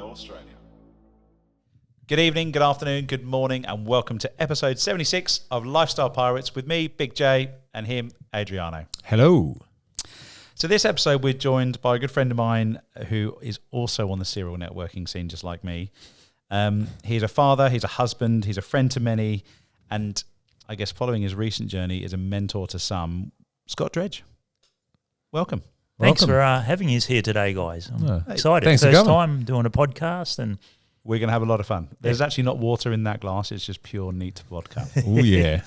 Australia. Good evening, good afternoon, good morning, and welcome to episode 76 of Lifestyle Pirates with me, Big J, and him, Adriano. Hello. So this episode, we're joined by a good friend of mine who is also on the serial networking scene, just like me. He's a father, he's a husband, he's a friend to many, and I guess following his recent journey is a mentor to some. Scott Dredge, welcome. Thanks for having us here today, guys. I'm excited. Thanks for First coming. time doing a podcast, and We're going to have a lot of fun. There's actually not water in that glass, it's just pure neat vodka. Oh, yeah.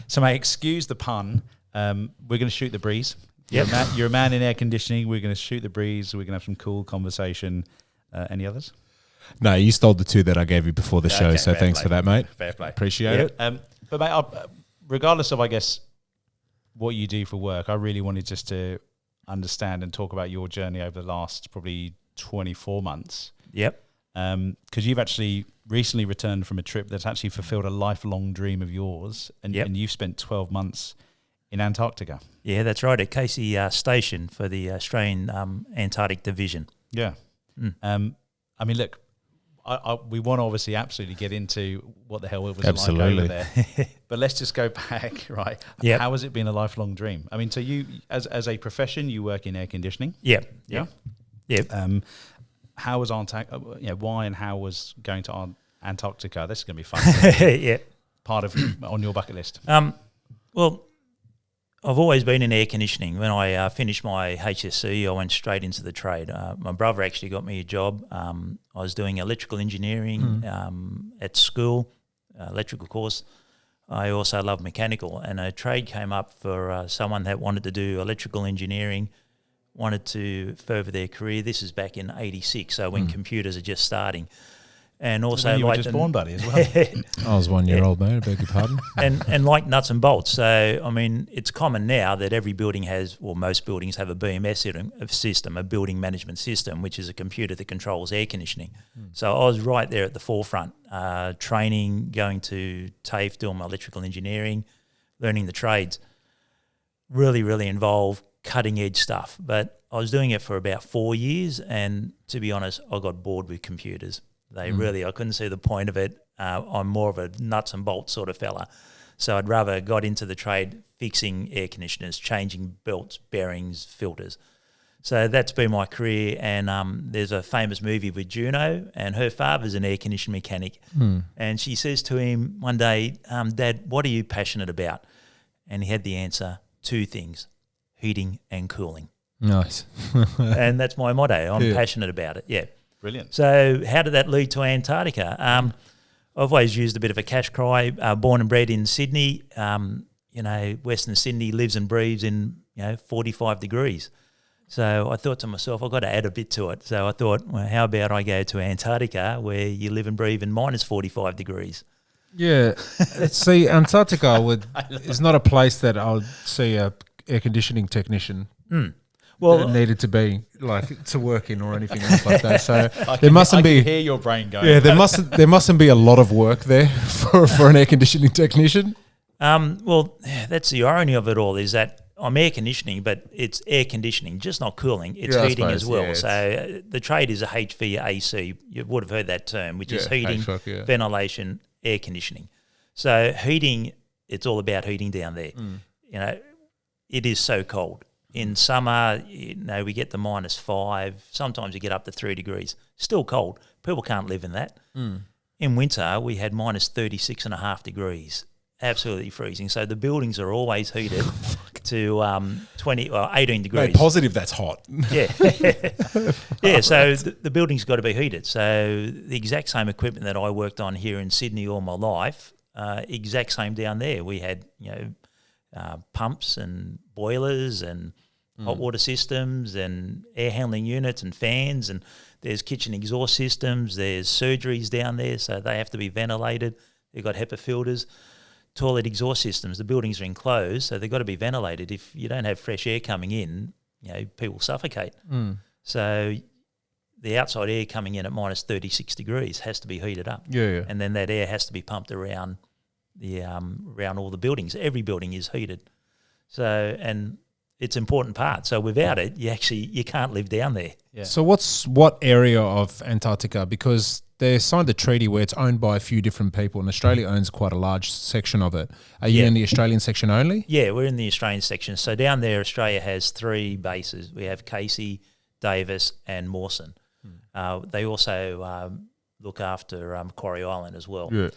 So mate, excuse the pun. We're going to shoot the breeze. Yep. You're a man in air conditioning. We're going to shoot the breeze. We're going to have some cool conversation. Any others? No, you stole the two that I gave you before the show, Okay, so fair thanks play. for that, mate. Fair play. Appreciate it. But mate, regardless of, I guess, what you do for work, I really wanted just to understand and talk about your journey over the last probably 24 months. yep, Because you've actually recently returned from a trip that's actually fulfilled a lifelong dream of yours, and, Yep. and you've spent 12 months in Antarctica. yeah, that's right, at Casey Station for the Australian Antarctic Division. Yeah. Mm. I mean, look, we want to obviously absolutely get into what the hell it was Absolutely. like over there. But let's just go back, right? Yep. How has it been a lifelong dream? I mean, so you, as a profession, you work in air conditioning. Yep, Yeah. yep. How was Antarctica? Why and how was going to Antarctica? This is going to be fun. Yep. Part of on your bucket list. Well, I've always been in air conditioning. When I finished my HSC, I went straight into the trade. My brother actually got me a job. I was doing electrical engineering at school, electrical course. I also love mechanical, and a trade came up for someone that wanted to do electrical engineering, wanted to further their career. This is back in '86, so when computers are just starting. And also, you were like just born, buddy, as well. I was 1 year old, mate. I beg your pardon. and like nuts and bolts. So, I mean, it's common now that every building has, or most buildings have a BMS system, a building management system, which is a computer that controls air conditioning. So I was right there at the forefront, training, going to TAFE, doing my electrical engineering, learning the trades. Really, really involved, cutting edge stuff. But I was doing it for about 4 years, and to be honest, I got bored with computers. I couldn't see the point of it. I'm more of a nuts and bolts sort of fella. So I'd rather got into the trade fixing air conditioners, changing belts, bearings, filters. So that's been my career. And there's a famous movie with Juno, and her father's an air conditioning mechanic. And she says to him one day, Dad, what are you passionate about? And he had the answer, 2 things, heating and cooling. Nice. And that's my motto. I'm passionate about it, yeah. Brilliant. So how did that lead to Antarctica? I've always used a bit of a cash cry. Born and bred in Sydney, Western Sydney lives and breathes in 45 degrees. So I thought to myself, I've got to add a bit to it. So I thought, well, how about I go to Antarctica where you live and breathe in minus 45 degrees? Yeah. See, Antarctica is not a place that I would see a air conditioning technician Well, needed to be like to work in or anything else like that. So I there mustn't can be. hear your brain going. Yeah, there mustn't be a lot of work there for an air conditioning technician. well, that's the irony of it all, is that I'm air conditioning, but it's air conditioning, just not cooling. It's Yeah, I heating as suppose, well. yeah, So the trade is a HVAC. You would have heard that term, which is Yeah, heating, HVAC, yeah. ventilation, air conditioning. So heating, it's all about heating down there. It is so cold. In summer, we get to -5. Sometimes you get up to 3 degrees. Still cold. People can't live in that. In winter, we had -36.5 degrees. Absolutely freezing. So the buildings are always heated to 18 degrees. Mate, positive that's hot. Yeah. Yeah, so the building's got to be heated. So the exact same equipment that I worked on here in Sydney all my life, exact same down there. We had, pumps and boilers and hot water systems and air handling units and fans, and there's kitchen exhaust systems, there's surgeries down there, so they have to be ventilated. They've got HEPA filters, toilet exhaust systems. The buildings are enclosed, so they've got to be ventilated. If you don't have fresh air coming in, people suffocate. So the outside air coming in at -36 degrees has to be heated up. Yeah. And then that air has to be pumped around around all the buildings. Every building is heated. So, and it's an important part. So without it, you can't live down there. Yeah. So what area of Antarctica? Because they signed a treaty where it's owned by a few different people, and Australia owns quite a large section of it. Are you in the Australian section only? Yeah, we're in the Australian section. So down there, Australia has 3 bases. We have Casey, Davis, and Mawson. They also look after Quarry Island as well. Yeah.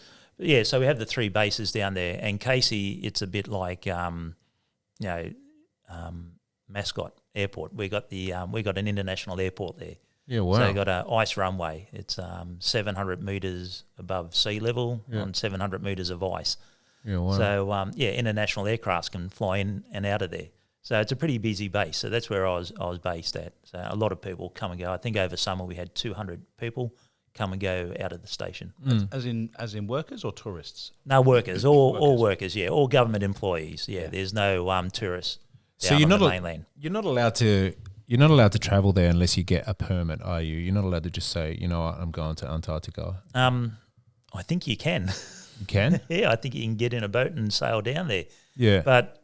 Yeah, so we have the 3 bases down there, and Casey, it's a bit like Mascot Airport. We got an international airport there. Yeah, wow. So we got an ice runway. It's 700 metres above sea level on 700 metres of ice. Yeah, wow. So international aircrafts can fly in and out of there. So it's a pretty busy base. So that's where I was based at. So a lot of people come and go. I think over summer we had 200 people come and go out of the station. As in workers or tourists? No, workers, all workers, all government employees. Yeah, there's no tourists down on the mainland. You're not allowed to travel there unless you get a permit, are you? You're not allowed to just say, you know what, I'm going to Antarctica. I think you can. You can? Yeah, I think you can get in a boat and sail down there. Yeah. But,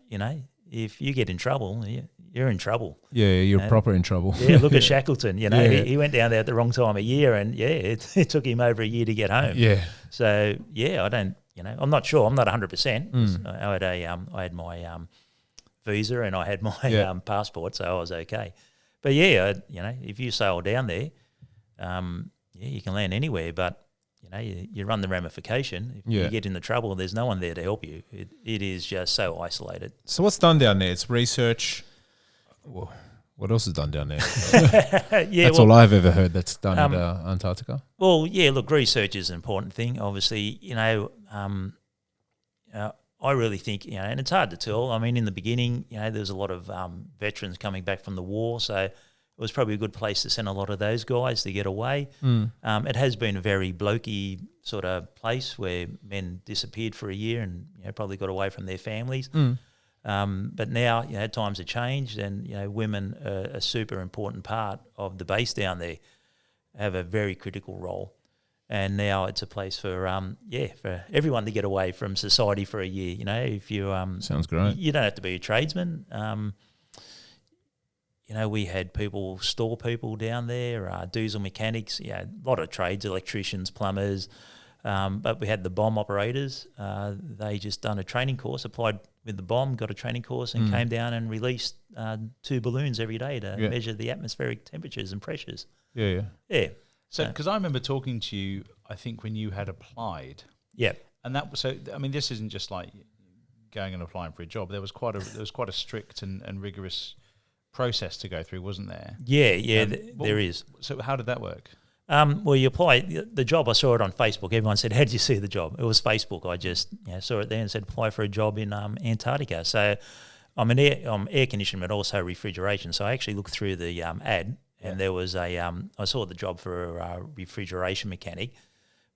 if you get in trouble, you're in trouble. Yeah, you're proper in trouble. Yeah, look at Shackleton. He went down there at the wrong time of year, and it took him over a year to get home. Yeah. So I don't. I'm not sure. I'm not 100%. I had my visa and I had my passport, so I was okay. But if you sail down there, you can land anywhere, but. You run the ramification. If you get into trouble, there's no one there to help you. It is just so isolated. So what's done down there? It's research. Well, what else is done down there? That's all I've ever heard that's done at Antarctica. Well, look, research is an important thing. Obviously, I really think, and it's hard to tell. I mean, in the beginning, there's a lot of veterans coming back from the war, so it was probably a good place to send a lot of those guys to get away. It has been a very blokey sort of place where men disappeared for a year and probably got away from their families. But now, times have changed, and women are a super important part of the base down there, have a very critical role. And now it's a place for for everyone to get away from society for a year. If you sounds great. You don't have to be a tradesman. We had store people down there, diesel mechanics, a lot of trades, electricians, plumbers. But we had the bomb operators. They just done a training course, applied with the bomb, got a training course, and came down and released 2 balloons every day to measure the atmospheric temperatures and pressures. Yeah. So, because I remember talking to you, I think when you had applied. Yeah. And this isn't just like going and applying for a job. There was quite a strict and rigorous process to go through, wasn't there? Yeah, there is. So how did that work? Well, you apply the job. I saw it on Facebook. Everyone said, "How did you see the job?" It was Facebook. I just saw it there and said, "Apply for a job in Antarctica." So I'm air conditioning, but also refrigeration. So I actually looked through the ad, and there was I saw the job for a refrigeration mechanic.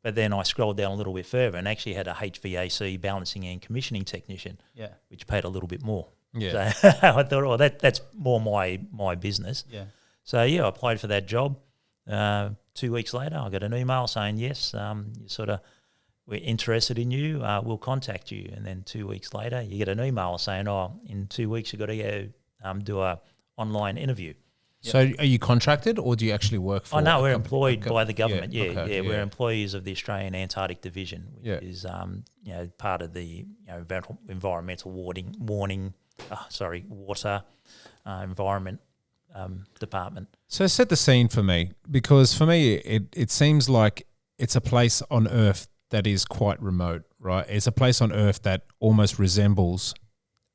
But then I scrolled down a little bit further and actually had a HVAC balancing and commissioning technician, which paid a little bit more. Yeah. So I thought, that's more my business. Yeah. So I applied for that job. 2 weeks later, I got an email saying, yes, we're interested in you. We'll contact you. And then 2 weeks later, you get an email saying, in 2 weeks, you've got to go do a online interview. So are you contracted or do you actually work for? Oh, no, we're employed by the government. We're employees of the Australian Antarctic Division, which is part of the environmental warning. Water environment department. So set the scene for me, because for me it seems like it's a place on Earth that is quite remote, right? It's a place on Earth that almost resembles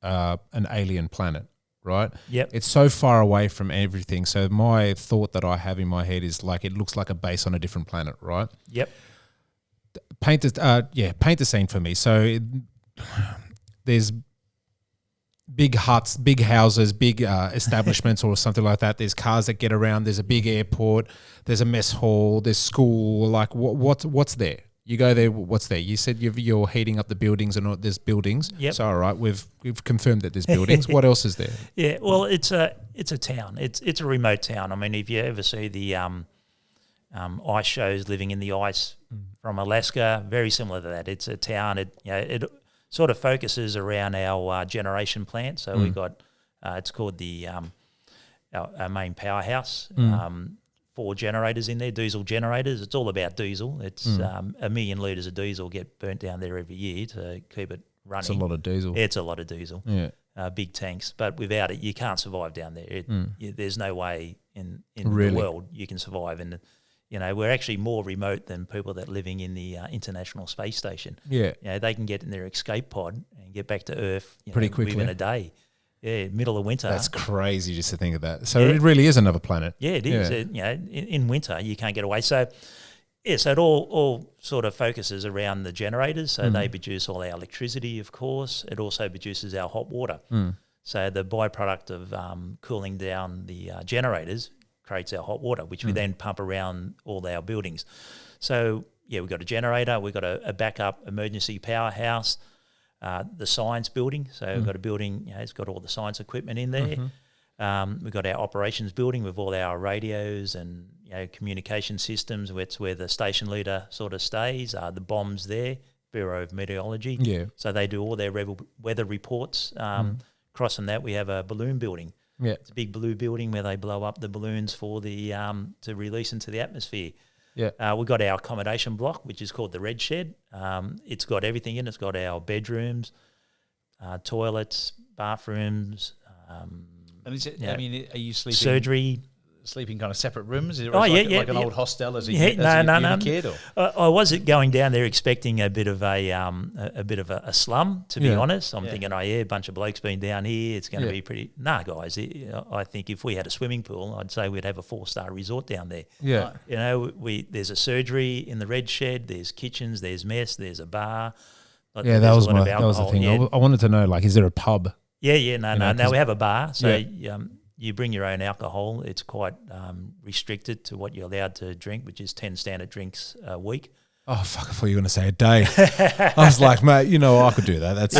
an alien planet, right? Yep. It's so far away from everything. So my thought that I have in my head is like it looks like a base on a different planet, right? Yep. Paint the scene for me. So there's big huts, big houses, big establishments or something like that. There's cars that get around. There's a big airport. There's a mess hall. There's school. Like what's there? You go there. What's there? You said you're heating up the buildings and there's buildings. Yep. So all right, we've confirmed that there's buildings. What else is there? Yeah. Well, it's a town. It's a remote town. I mean, if you ever see the ice shows, Living in the Ice from Alaska, very similar to that. It's a town. It sort of focuses around our generation plant. So we've got It's called our main powerhouse. 4 generators in there, diesel generators. It's all about diesel. It's 1 million litres of diesel get burnt down there every year to keep it running. It's a lot of diesel. It's a lot of diesel. Yeah. Big tanks. But without it, you can't survive down there. There's no way in Really? the world you can survive. And, we're actually more remote than people that are living in the International Space Station. Yeah. They can get in their escape pod and get back to Earth Pretty quickly. within a day. Yeah, middle of winter. That's crazy just to think of that. So it really is another planet. Yeah, it is. Yeah. In winter you can't get away. So so it all sort of focuses around the generators. So they produce all our electricity, of course. It also produces our hot water. So the byproduct of cooling down the generators creates our hot water, which we then pump around all our buildings. So we've got a generator, we've got a backup emergency powerhouse. The science building, so we've got a building, it's got all the science equipment in there. We've got our operations building with all our radios and communication systems. It's where the station leader sort of stays. The bombs there, Bureau of Meteorology. Yeah. So they do all their weather reports. Across from that, we have a balloon building. Yeah. It's a big blue building where they blow up the balloons for the to release into the atmosphere. Yeah. We've got our accommodation block, which is called the Red Shed. It's got everything in it. It's got our bedrooms, toilets, bathrooms. And is it? I mean, are you sleeping sleeping kind of separate rooms? Is it like an old hostel as a kid? Or? I was going down there expecting a bit of a slum. To be honest, I'm thinking, a bunch of blokes been down here. It's going to be pretty. Nah, guys. I think if we had a swimming pool, I'd say we'd have a 4-star resort down there. Yeah. There's a surgery in the Red Shed. There's kitchens. There's mess. There's a bar. Yeah, that was the thing. Yeah. I wanted to know, is there a pub? Yeah. No, we have a bar. So you bring your own alcohol. It's quite restricted to what you're allowed to drink, which is 10 standard drinks a week. Oh, fuck, I thought you were going to say a day. I was like, mate, I could do that. That's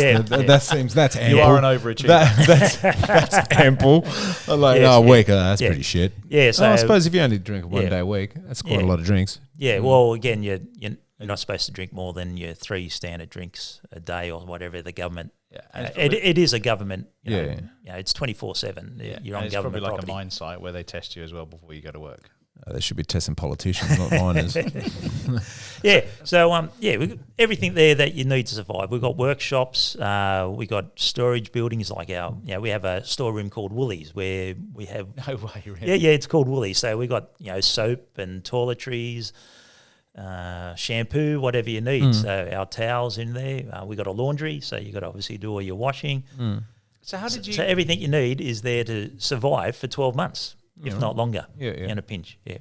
ample. You are an overachiever. That's ample. I'm like, a week, that's pretty shit. Yeah, so I suppose if you only drink 1 day a week, that's quite a lot of drinks. Yeah, well, again, you're not supposed to drink more than your 3 standard drinks a day or whatever the government. Yeah, it is a government. It's 24/7. Yeah, you're on it's government probably like property. a mine site where they test you as well before you go to work. They should be testing politicians, not miners. Yeah. So we've got everything there that you need to survive. We've got workshops. We've got storage buildings like we have a storeroom called Woolies where we have. No way, really. Yeah, it's called Woolies. So we've got soap and toiletries. Shampoo, whatever you need. So our towels in there. We got a laundry, so you got to obviously do all your washing. So how did you? So everything you need is there to survive for 12 months, if not longer. Yeah. In a pinch. Yeah.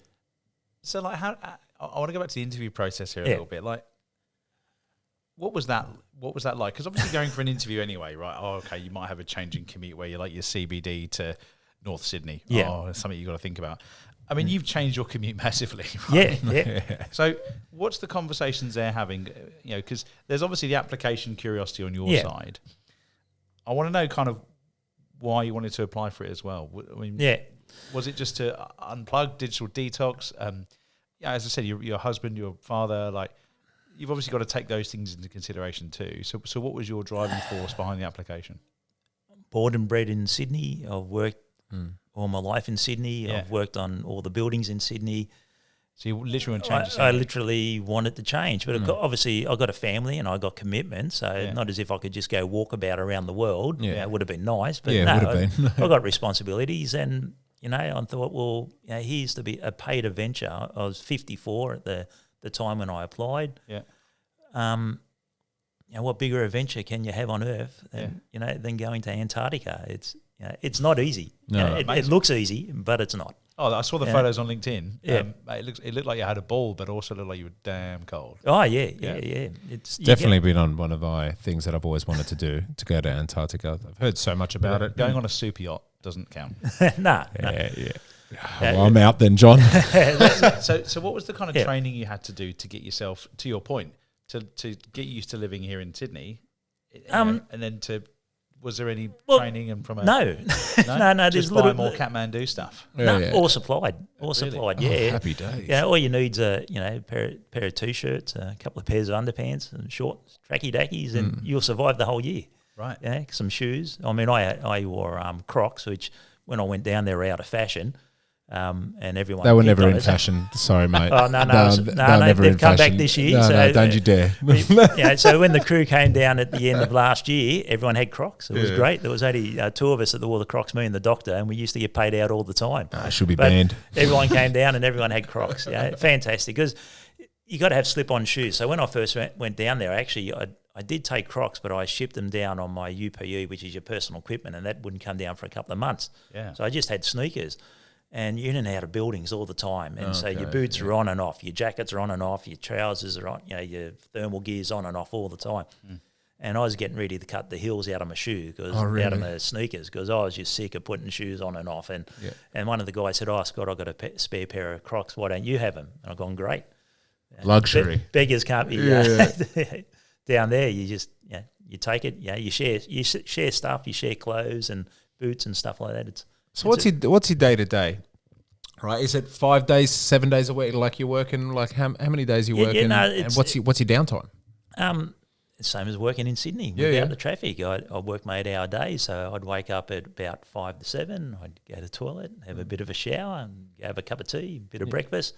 So how? I want to go back to the interview process here a little bit. What was that? What was that like? Because obviously going for an interview anyway, right? Oh, okay. You might have a changing commute where you're like your CBD to North Sydney. Yeah. Oh, that's something you got to think about. I mean, you've changed your commute massively, right? Yeah. So what's the conversations they're having? Because there's obviously the application curiosity on your side. I want to know kind of why you wanted to apply for it as well. I mean, was it just to unplug, digital detox? As I said, your husband, your father, you've obviously got to take those things into consideration too. So what was your driving force behind the application? Born and bred in Sydney. I've worked all my life in Sydney. I've worked on all the buildings in Sydney. So you literally want to change the I city? literally wanted to change. But obviously I've got a family and I got commitment. So not as if I could just go walk about around the world. Yeah. It would have been nice. But it would have been. I've got responsibilities and, I thought, well, here's to be a paid adventure. I was 54 at the time when I applied. Yeah. What bigger adventure can you have on Earth than going to Antarctica? It's not easy. No. It looks easy, but it's not. Oh, I saw the photos on LinkedIn. Yeah. It looked like you had a ball, but also looked like you were damn cold. Oh, yeah. It's definitely been on one of my things that I've always wanted to do, to go to Antarctica. I've heard so much about it. Going on a super yacht doesn't count. Nah. Yeah. Well, I'm out then, John. So what was the kind of training you had to do to get yourself, to your point, to get used to living here in Sydney? And then was there any training and from a no? Just buy more Kathmandu stuff. All supplied. Supplied. Yeah, happy days. Yeah, all you need's a pair of t-shirts, a couple of pairs of underpants, and short tracky dackies, and you'll survive the whole year. Right. Yeah, some shoes. I mean, I wore Crocs, which when I went down there were out of fashion, and everyone They were picked never on in us. fashion. Sorry, mate. Oh no, never they've in come fashion. back this year. No, so, no, don't you dare. So when the crew came down at the end of last year, everyone had Crocs. It was great. There was only two of us that wore the Crocs, me and the doctor, and we used to get paid out all the time. It should be But banned. everyone came down and everyone had Crocs. Yeah, fantastic, because you got to have slip-on shoes. So when I first went down there, actually, I did take Crocs, but I shipped them down on my UPE, which is your personal equipment, and that wouldn't come down for a couple of months. Yeah. So I just had sneakers. And you're in and out of buildings all the time. And so your boots are on and off, your jackets are on and off, your trousers are on, your thermal gear's on and off all the time. And I was getting ready to cut the heels out of my shoe, out of my sneakers, because I was just sick of putting shoes on and off. And one of the guys said, "Oh, Scott, I've got a spare pair of Crocs. Why don't you have them?" And I've gone, "Great." Luxury. Beggars can't be down there. You just you take it. You share stuff. You share clothes and boots and stuff like that. So what's your day to day? Right, is it 5 days, 7 days a week? Like you're working, like how many days are you working? And what's your downtime? Same as working in Sydney without the traffic. I work my 8 hour days, so I'd wake up at about 5 to 7. I'd go to the toilet, have a bit of a shower, and have a cup of tea, a bit of breakfast,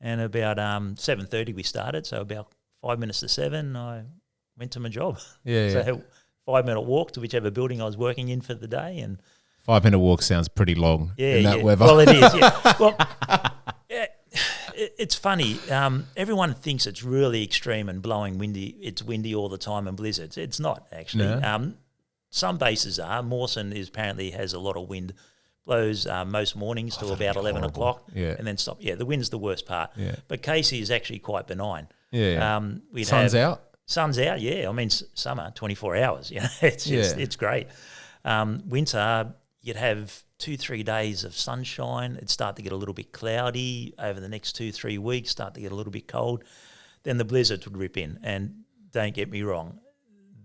and about 7:30 we started. So about 5 minutes to 7, I went to my job. So 5 minute walk to whichever building I was working in for the day, and 5 minute walk sounds pretty long in that weather. Well, it is. Yeah. Well, it's funny. Everyone thinks it's really extreme and blowing windy. It's windy all the time and blizzards. It's not actually. No. Some bases are. Mawson apparently has a lot of wind. Blows most mornings to about 11 o'clock, and then stop. Yeah, the wind's the worst part. Yeah. But Casey is actually quite benign. Yeah. Sun's out. Sun's out. Yeah. I mean, summer 24 hours. It's just it's great. Winter, you'd have 2-3 days of sunshine. It'd start to get a little bit cloudy over the next 2-3 weeks, start to get a little bit cold. Then the blizzards would rip in. And don't get me wrong,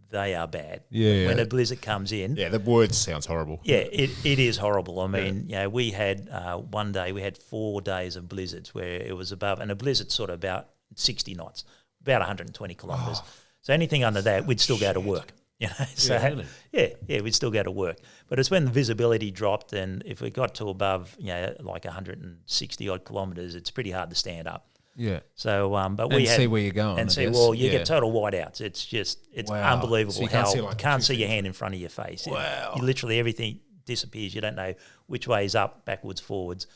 they are bad. When a blizzard comes in. Yeah, the word sounds horrible. Yeah, it is horrible. I mean, we had one day, we had 4 days of blizzards where it was above, and a blizzard's sort of about 60 knots, about 120 kilometres. So anything under that, we'd still go to work. We'd still go to work. But it's when the visibility dropped, and if we got to above, like 160 odd kilometres, it's pretty hard to stand up. Yeah. So, but we see where you're going, and you get total whiteouts. It's unbelievable so you can't see your hand in front of your face. Wow. Literally everything disappears. You don't know which way is up, backwards, forwards,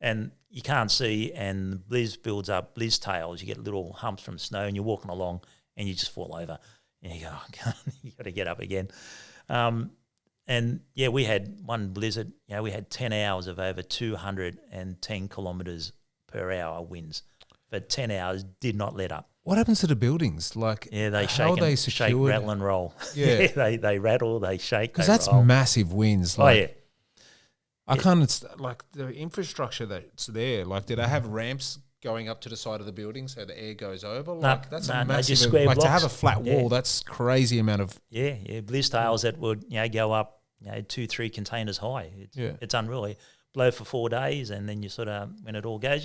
and you can't see. And blizz builds up, blizz tails. You get little humps from snow, and you're walking along, and you just fall over. And you go, you got to get up again. We had one blizzard. We had 10 hours of over 210 kilometres per hour winds. For 10 hours, did not let up. What happens to the buildings? Like, they shake, rattle and roll. Yeah, they rattle, they shake. Because that's roll. massive winds. Like, I can't. It's like the infrastructure that's there. Like, did I have ramps going up to the side of the building so the air goes over? Like, that's a massive. Just square blocks. To have a flat wall, that's crazy amount of. Blizz tails that would go up 2-3 containers high. It's unreal. Blow for 4 days, and then you sort of, when it all goes,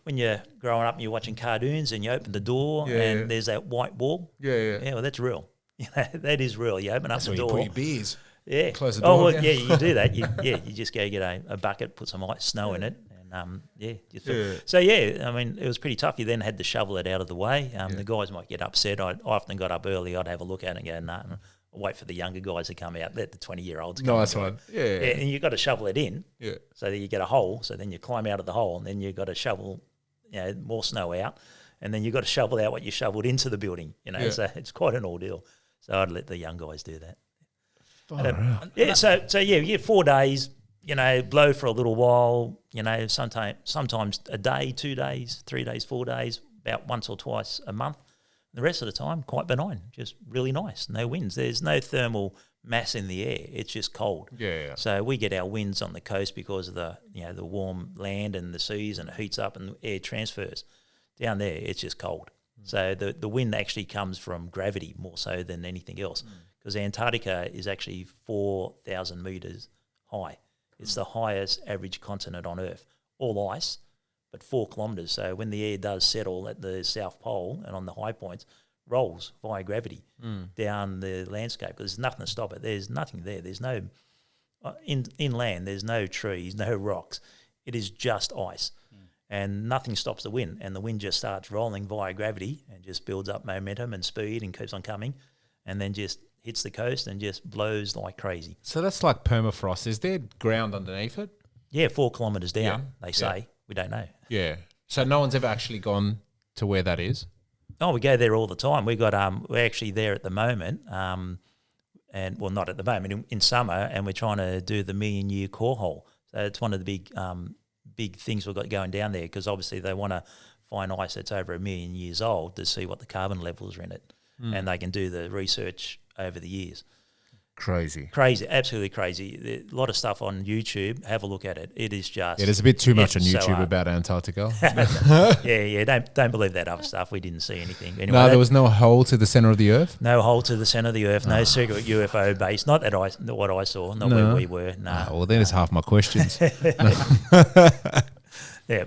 when you're growing up and you're watching cartoons and you open the door and there's that white wall. Yeah, well, that's real. That is real. You open up the door. You put your beers. Yeah. Close the door. You do that. You just go get a bucket, put some snow in it. So I mean, it was pretty tough. You then had to shovel it out of the way. The guys might get upset. I often got up early. I'd have a look at it and go, nah, I'll wait for the younger guys to come out. Let the 20-year-olds come. Nice one. Yeah. And you've got to shovel it in. Yeah. So that you get a hole. So then you climb out of the hole, and then you've got to shovel, more snow out, and then you've got to shovel out what you shoveled into the building. So it's quite an ordeal. So I'd let the young guys do that. So 4 days. Blow for a little while, sometimes a day, 2 days, 3 days, 4 days, about once or twice a month. The rest of the time, quite benign, just really nice, no winds. There's no thermal mass in the air. It's just cold. Yeah. So we get our winds on the coast because of the warm land and the seas, and it heats up and air transfers. Down there, it's just cold. So the wind actually comes from gravity more so than anything else, because Antarctica is actually 4,000 metres high. It's the highest average continent on Earth, all ice, but 4 kilometres. So when the air does settle at the South Pole and on the high points, rolls via gravity down the landscape because there's nothing to stop it. There's nothing there. There's no inland. There's no trees, no rocks. It is just ice, and nothing stops the wind. And the wind just starts rolling via gravity and just builds up momentum and speed and keeps on coming, and then just hits the coast and just blows like crazy. So that's like permafrost. Is there ground underneath it? Yeah, 4 kilometres down. Yeah. They say we don't know. Yeah. So no one's ever actually gone to where that is. Oh, we go there all the time. We're actually there at the moment, and well, not at the moment in summer, and we're trying to do the million-year core hole. So it's one of the big things we've got going down there because obviously they want to find ice that's over 1 million years old to see what the carbon levels are in it, and they can do the research over the years. Crazy, absolutely crazy. A lot of stuff on YouTube. Have a look at it. It is just there's a bit too much on YouTube about Antarctica. Don't believe that other stuff. We didn't see anything. Anyway, No, there was no hole to the center of the Earth. No hole to the center of the Earth. No secret UFO base. Not what I saw. Not where we were. No. Well, then it's half my questions. Yeah,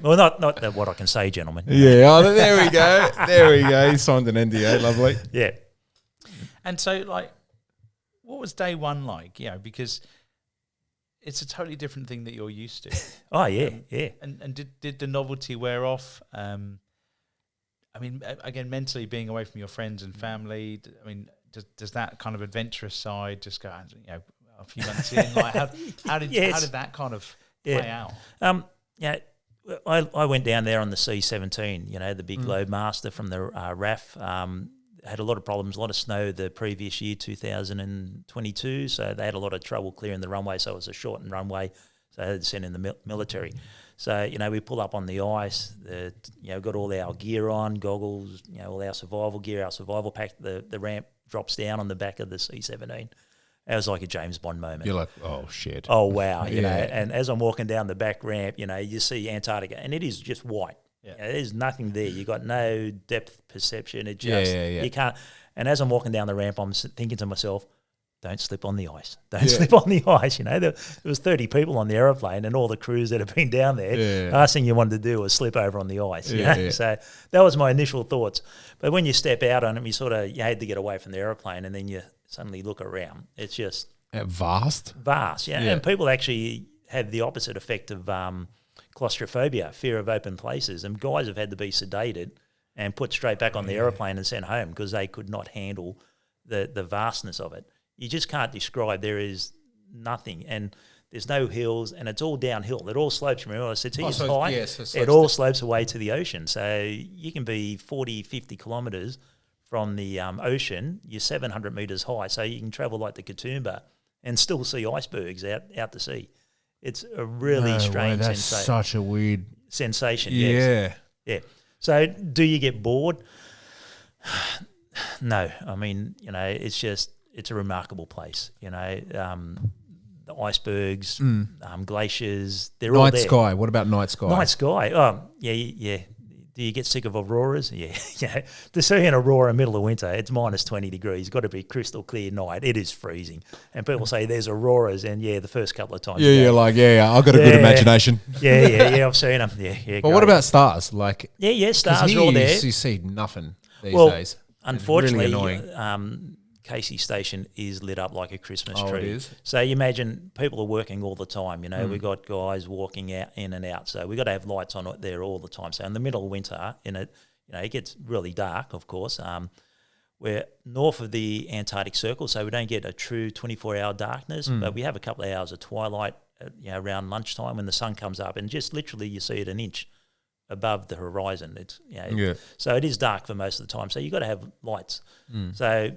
well, not that what I can say, gentlemen. Yeah, oh, there we go. There we go. He signed an NDA. Lovely. Yeah. And so, like, what was day one like? You know, because it's a totally different thing that you're used to. Oh, yeah, yeah. And did the novelty wear off? I mean, again, mentally being away from your friends and family, I mean, does that kind of adventurous side just go, you know, a few months in? Like, how did that kind of play out? Yeah, I went down there on the C-17, you know, the big Loadmaster from the RAF. Had a lot of problems, a lot of snow the previous year, 2022. So they had a lot of trouble clearing the runway. So it was a shortened runway. So they had to send in the military. So, you know, we pull up on the ice, got all our gear on, goggles, you know, all our survival gear, our survival pack. The ramp drops down on the back of the C-17. It was like a James Bond moment. You're like, oh, shit. Oh, wow. You know, and as I'm walking down the back ramp, you know, you see Antarctica, and it is just white. Yeah. You know, there's nothing there. You got no depth perception. It just you can't. And as I'm walking down the ramp, I'm thinking to myself, "Don't slip on the ice. Don't slip on the ice." You know, there was 30 people on the aeroplane, and all the crews that have been down there. The last thing you wanted to do was slip over on the ice. You know? So that was my initial thoughts. But when you step out on it, you had to get away from the aeroplane, and then you suddenly look around. It's just vast. Yeah. And people actually had the opposite effect of claustrophobia, fear of open places, and guys have had to be sedated and put straight back on the aeroplane and sent home because they could not handle the vastness of it. You just can't describe. There is nothing, and there's no hills, and it's all downhill. It all slopes. Remember I said to you, it's high. It all slopes away to the ocean. So you can be 40, 50 kilometres from the ocean. You're 700 metres high, so you can travel like the Katoomba and still see icebergs out to sea. It's a really strange that's sensation. Such a weird sensation. Yeah. Yeah. So do you get bored? No. I mean, you know, it's a remarkable place. You know, the icebergs, glaciers, they're all there. Night sky. What about night sky? Night sky. Oh, yeah. Do you get sick of auroras? Yeah. To see an aurora in the middle of winter, it's minus 20 degrees. It's got to be crystal clear night. It is freezing. And people say there's auroras, and the first couple of times. I've got a good imagination. Yeah, I've seen them. Yeah. But what about stars? Like, stars are all there. You see nothing these days. Unfortunately, really annoying. Casey Station is lit up like a Christmas tree. It is? So you imagine people are working all the time. You know, we've got guys walking out in and out. So we've got to have lights on it there all the time. So in the middle of winter, it gets really dark, of course. We're north of the Antarctic Circle, so we don't get a true 24-hour darkness, but we have a couple of hours of twilight, around lunchtime when the sun comes up, and just literally you see it an inch above the horizon. So it is dark for most of the time. So you've got to have lights. So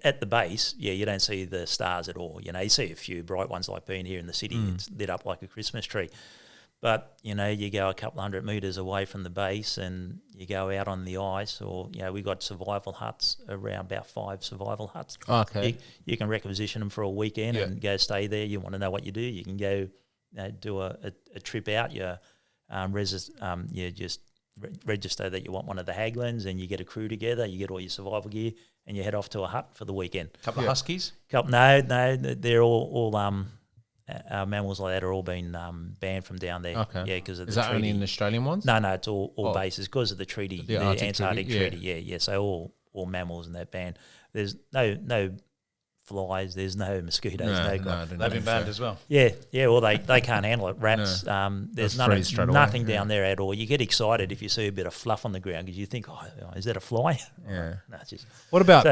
at the base, you don't see the stars at all. You know, you see a few bright ones like being here in the city. It's lit up like a Christmas tree. But, you know, you go a couple hundred metres away from the base and you go out on the ice, or, we've got survival huts, around about 5 survival huts. Okay. You can requisition them for a weekend and go stay there. You want to know what you do, you can go do a trip out. You just register that you want one of the Haglins, and you get a crew together, you get all your survival gear, and you head off to a hut for the weekend. Couple of huskies? No, they're all our mammals like that are all been banned from down there. Okay. Yeah, because of Is the that treaty. only in the Australian ones? No, it's all bases because of the treaty, the Antarctic treaty. Yeah. So all mammals in that band. There's no flies. There's no mosquitoes. They've been banned as well. Yeah. Well, they can't handle it. Rats. There's nothing down there at all. You get excited if you see a bit of fluff on the ground because you think, oh, is that a fly? Yeah. No, it's just. What about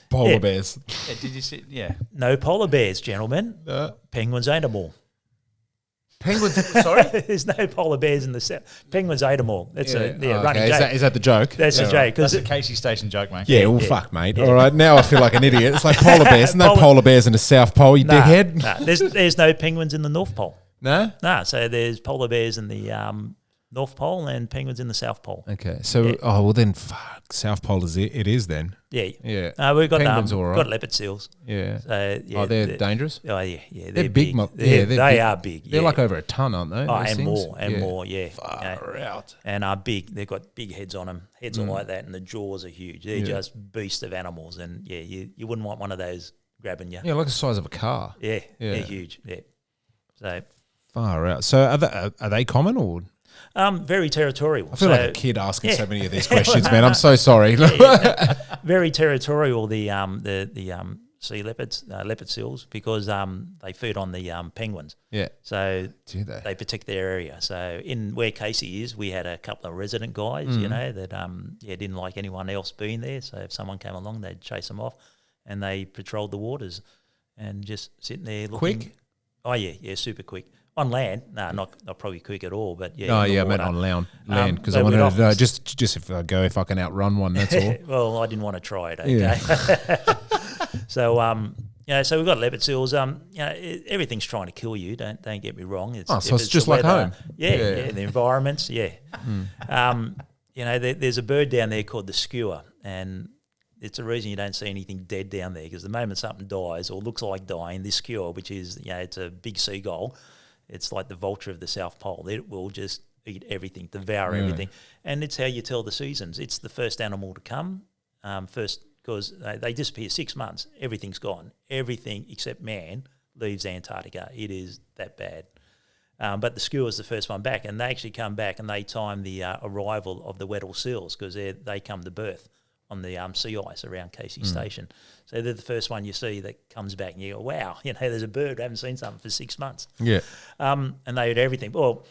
polar bears? Yeah, did you see? Yeah. No polar bears, gentlemen. Penguins ate them all. Penguins? Sorry? There's no polar bears in the south. Penguins ate them all. That's a running joke. Is that the joke? That's the joke. That's a Casey Station joke, mate. Yeah, well, fuck, mate. All right, now I feel like an idiot. It's like polar bears. No polar bears in the South Pole, you dickhead. Nah, there's no penguins in the North Pole. No? No, so there's polar bears in the North Pole and penguins in the South Pole. Okay, so, then, fuck, South Pole is it is then. Yeah. Yeah. We've got Penguins all right. got leopard seals. Yeah. So, they're dangerous? Oh, yeah. They're big. They are big. They're like over a ton, aren't they? Oh, and more, yeah. Far out. And are big. They've got big heads on them. Heads are like that, and the jaws are huge. They're just beasts of animals. And, you wouldn't want one of those grabbing you. Yeah, like the size of a car. Yeah, they're huge. Yeah. So far out. So are they common or? Very territorial. I feel like a kid asking so many of these questions, man. I'm so sorry. Very territorial. The sea leopards, leopard seals, because they feed on the penguins. Yeah. So do they protect their area. So in where Casey is, we had a couple of resident guys, that didn't like anyone else being there. So if someone came along, they'd chase them off, and they patrolled the waters, and just sitting there looking. Quick. Oh yeah, super quick. On land, not probably quick at all, but yeah. Oh yeah, I meant on land because I wanted to know just if I can outrun one. That's all. Well, I didn't want to try it. Okay. Yeah. So so we've got leopard seals. Everything's trying to kill you. Don't get me wrong. So it's just like home. Yeah, the environments. Yeah. There's a bird down there called the skua, and it's the reason you don't see anything dead down there, because the moment something dies or looks like dying, this skua, which is it's a big seagull. It's like the vulture of the South Pole. It will just eat everything, devour everything. And it's how you tell the seasons. It's the first animal to come first, because they disappear 6 months. Everything's gone. Everything except man leaves Antarctica. It is that bad. But the skua is the first one back, and they actually come back and they time the arrival of the Weddell seals, because they come to birth on the sea ice around Casey Station. So they're the first one you see that comes back, and you go, wow, there's a bird. I haven't seen something for 6 months. Yeah. And they eat everything. Well,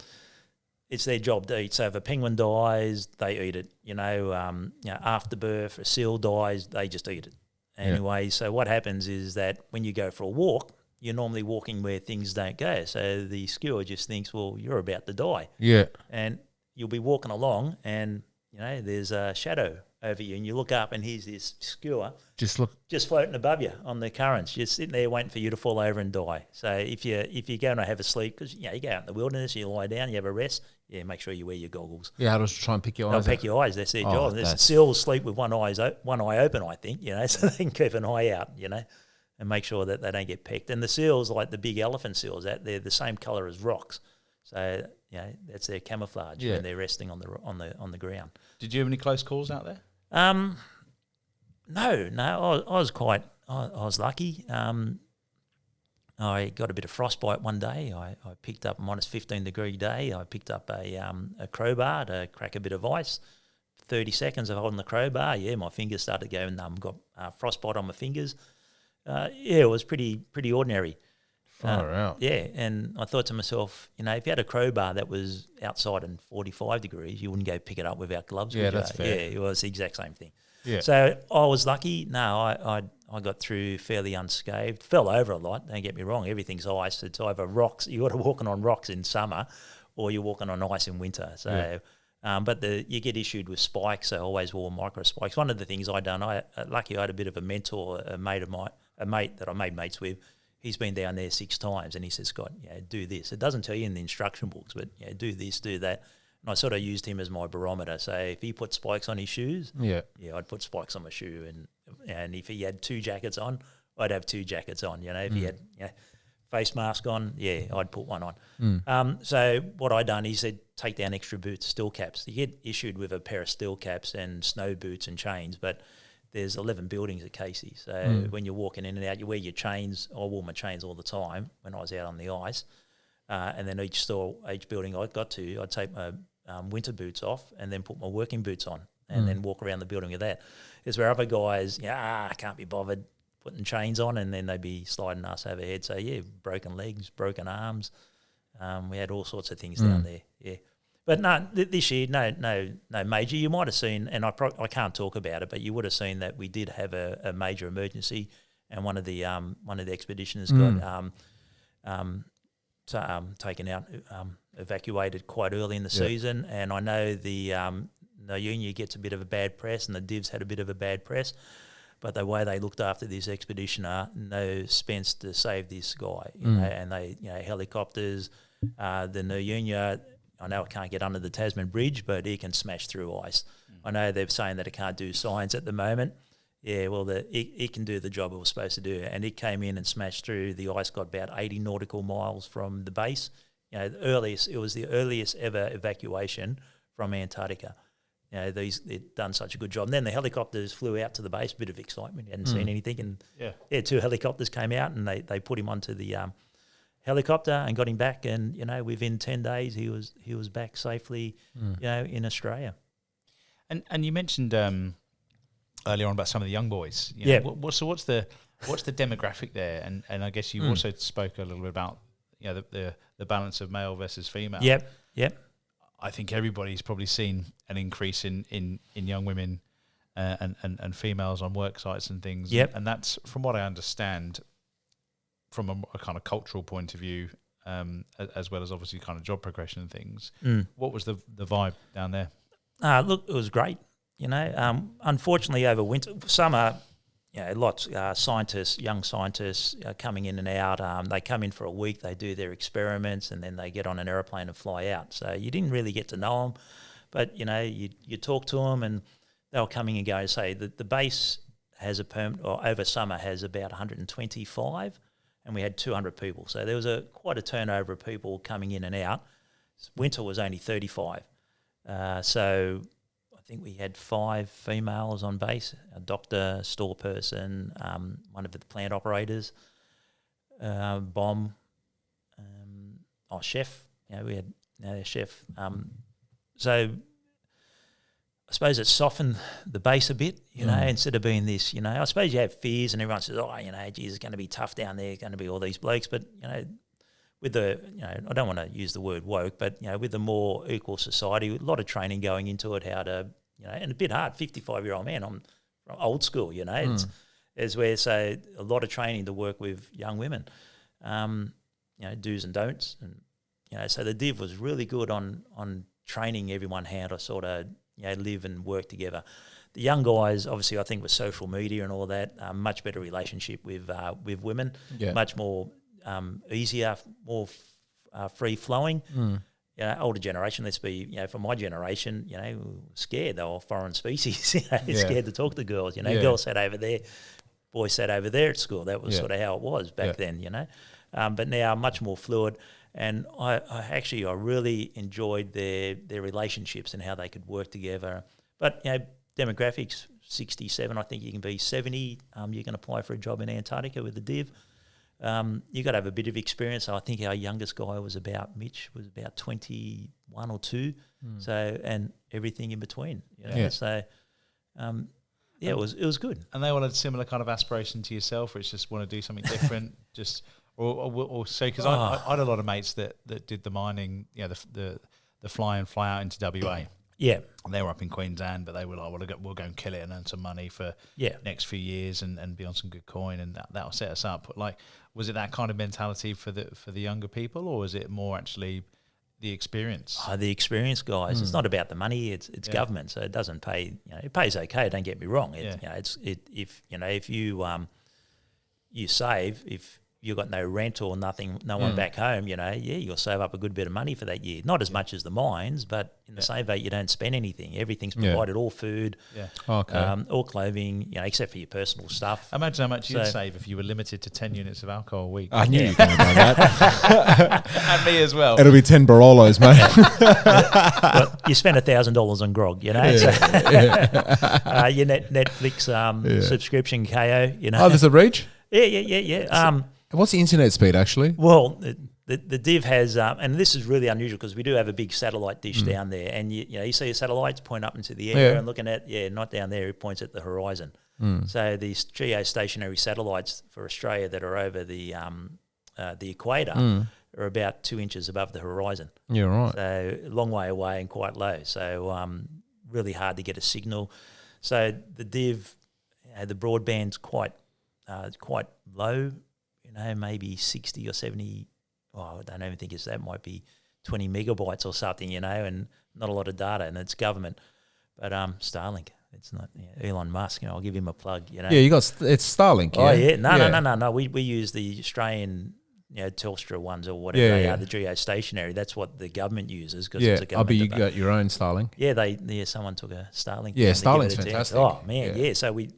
it's their job to eat. So if a penguin dies, they eat it. After birth, a seal dies, they just eat it. Anyway, so what happens is that when you go for a walk, you're normally walking where things don't go. So the skua just thinks, well, you're about to die. Yeah. And you'll be walking along, and, there's a shadow over you, and you look up, and here's this skua just floating above you on the currents, just sitting there waiting for you to fall over and die. So if you're going to have a sleep, because you go out in the wilderness, you lie down, you have a rest, make sure you wear your goggles. Yeah, how does try and pick your eyes? They'll pick your eyes. That's their job. Seals sleep with one eye open, I think. So they can keep an eye out, and make sure that they don't get pecked. And the seals, like the big elephant seals, they're the same colour as rocks. So that's their camouflage when they're resting on the ground. Did you have any close calls out there? No. I was lucky. I got a bit of frostbite one day. I picked up a minus 15-degree day. I picked up a crowbar to crack a bit of ice. 30 seconds of holding the crowbar. My fingers started to go numb. Got frostbite on my fingers. It was pretty ordinary. Far out. Yeah, and I thought to myself, if you had a crowbar that was outside in 45 degrees, you wouldn't go pick it up without gloves. Yeah, that's fair. Yeah, it was the exact same thing. Yeah. So I was lucky. No, I got through fairly unscathed. Fell over a lot, don't get me wrong. Everything's ice. It's either rocks. You're walking on rocks in summer, or you're walking on ice in winter. So, but you get issued with spikes, so I always wore micro spikes. One of the things I had a bit of a mentor, a mate that I made mates with. He's been down there 6 times, and he says, Scott, do this. It doesn't tell you in the instruction books, but do this, do that. And I sort of used him as my barometer. So if he put spikes on his shoes, I'd put spikes on my shoe. And if he had 2 jackets on, I'd have 2 jackets on. If he had face mask on, I'd put one on. So what I done, he said, take down extra boots, steel caps. You get issued with a pair of steel caps and snow boots and chains, but there's 11 buildings at Casey. So when you're walking in and out, you wear your chains. I wore my chains all the time when I was out on the ice. And then each building I got to, I'd take my winter boots off and then put my working boots on. and then walk around the building with that. Is where other guys, I can't be bothered putting chains on, and then they'd be sliding us overhead. So yeah, broken legs, broken arms. We had all sorts of things down there. Yeah, but no, this year, no major. You might have seen, and I can't talk about it, but you would have seen that we did have a major emergency, and one of the expeditioners got taken out, evacuated quite early in the season, and I know the Union gets a bit of a bad press, and the Divs had a bit of a bad press. But the way they looked after this expeditioner, no spence to save this guy, you know, and they, helicopters, the Nuunya, I know it can't get under the Tasman Bridge, but it can smash through ice. I know they're saying that it can't do science at the moment. Yeah, well, it can do the job it was supposed to do, and it came in and smashed through. The ice got about 80 nautical miles from the base. It was the earliest ever evacuation from Antarctica. They'd done such a good job. And then the helicopters flew out to the base, bit of excitement. You hadn't seen anything. And 2 helicopters came out, and they put him onto the helicopter and got him back. And, within 10 days, he was back safely, in Australia. And you mentioned earlier on about some of the young boys. What's the demographic there? And I guess you also spoke a little bit about, the balance of male versus female. Yep. I think everybody's probably seen an increase in young women and females on work sites and things. Yep. And that's, from what I understand, from a kind of cultural point of view, as well as obviously kind of job progression and things. What was the vibe down there? Look, it was great. Unfortunately, over summer, lots young scientists coming in and out. They come in for a week, they do their experiments, and then they get on an aeroplane and fly out. So you didn't really get to know them, but you talk to them, and they'll coming and go. Say that the base has over summer has about 125, and we had 200 people. So there was quite a turnover of people coming in and out. Winter was only 35, so I think we had 5 females on base: a doctor, store person, one of the plant operators, chef. We had a chef. So I suppose it softened the base a bit, instead of being this, I suppose you have fears and everyone says, geez, it's going to be tough down there, going to be all these blokes. But, with the, I don't want to use the word woke, but, with the more equal society, a lot of training going into it, how to, and a bit hard, 55-year-old man, I'm old school, it's where, so a lot of training to work with young women, do's and don'ts. And, so the Div was really good on training everyone how to sort of, live and work together. The young guys, obviously, I think with social media and all that, much better relationship with women, much more easier, more free flowing. Older generation, let's be, for my generation, scared. They were foreign species, scared to talk to girls. Girls sat over there, boys sat over there at school. That was sort of how it was back then, But now much more fluid. And I really enjoyed their relationships and how they could work together. But, demographics, 67, I think you can be 70. You can apply for a job in Antarctica with the Div. You got to have a bit of experience. So I think our youngest guy Mitch was about 21 or 2. So, and everything in between, So, it was good. And they all had similar kind of aspiration to yourself, or it's just want to do something different, or say, because I had a lot of mates that did the mining, the fly in, fly out into WA. Yeah. And they were up in Queensland, but they were like, we'll go and kill it and earn some money for next few years and be on some good coin, and that'll set us up. Like, was it that kind of mentality for the younger people, or was it more actually the experience? The experience, guys. It's not about the money. It's government, so it doesn't pay. It pays okay. Don't get me wrong. If you save, if you've got no rent or nothing, no one back home, you'll save up a good bit of money for that year. Not as much as the mines, but in the same way, you don't spend anything. Everything's provided, all food, all clothing, except for your personal stuff. Imagine how much you'd save if you were limited to 10 units of alcohol a week. I knew you were going to know that. And me as well. It'll be 10 Barolos, mate. Well, you spend $1,000 on grog, your Netflix subscription, KO, Oh, there's a reach? Yeah. What's the internet speed, actually? Well, the div has, and this is really unusual because we do have a big satellite dish down there, and you see a satellite point up into the air and looking at, not down there, it points at the horizon. So these geostationary satellites for Australia that are over the equator are about 2 inches above the horizon. Yeah, right. So a long way away and quite low. So really hard to get a signal. So the div, the broadband's quite low, maybe 60 or 70. I don't even think it's that. Might be 20 megabytes or something, and not a lot of data, and it's government. But Starlink, it's not Elon Musk. I'll give him a plug. Yeah, it's Starlink. Oh yeah, no. We use the Australian, Telstra ones or whatever they are, the geostationary. That's what the government uses because it's a government. But you got your own Starlink. Yeah, someone took a Starlink. Yeah, Starlink's fantastic. Oh man, yeah. So we,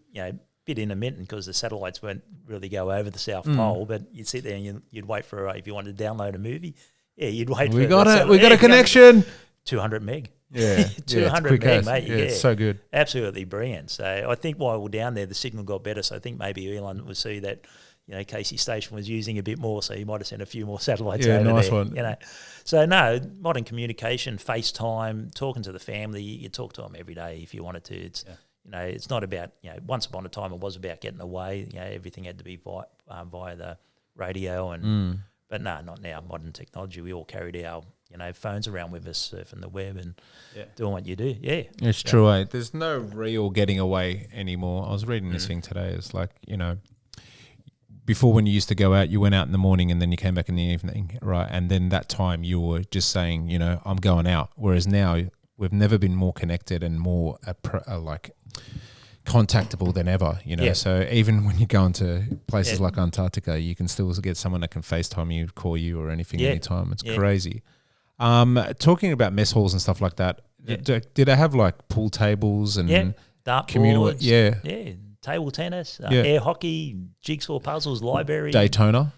bit intermittent because the satellites won't really go over the South Pole, but you'd sit there and you'd wait for if you wanted to download a movie, you'd wait. We got a connection. 200 meg. Yeah, 200 meg, mate. Yeah, it's so good. Absolutely brilliant. So I think while we're down there, the signal got better. So I think maybe Elon would see that, Casey Station was using a bit more, so he might have sent a few more satellites over nice there. one. So no, modern communication, FaceTime, talking to the family. You talk to them every day if you wanted to. It's it's not about once upon a time it was about getting away. Everything had to be via the radio and. But no, not now. Modern technology, we all carried our phones around with us, surfing the web and doing what you do. Yeah, it's true. Eh? There's no real getting away anymore. I was reading this thing today. It's like before when you used to go out, you went out in the morning and then you came back in the evening, right? And then that time you were just saying, I'm going out. Whereas now we've never been more connected and more like contactable than ever, So even when you go into places like Antarctica, you can still get someone that can FaceTime you, call you or anything anytime. It's crazy. Talking about mess halls and stuff like that, did they have like pool tables and dart communal? boards, yeah, table tennis, air hockey, jigsaw puzzles, library, Daytona.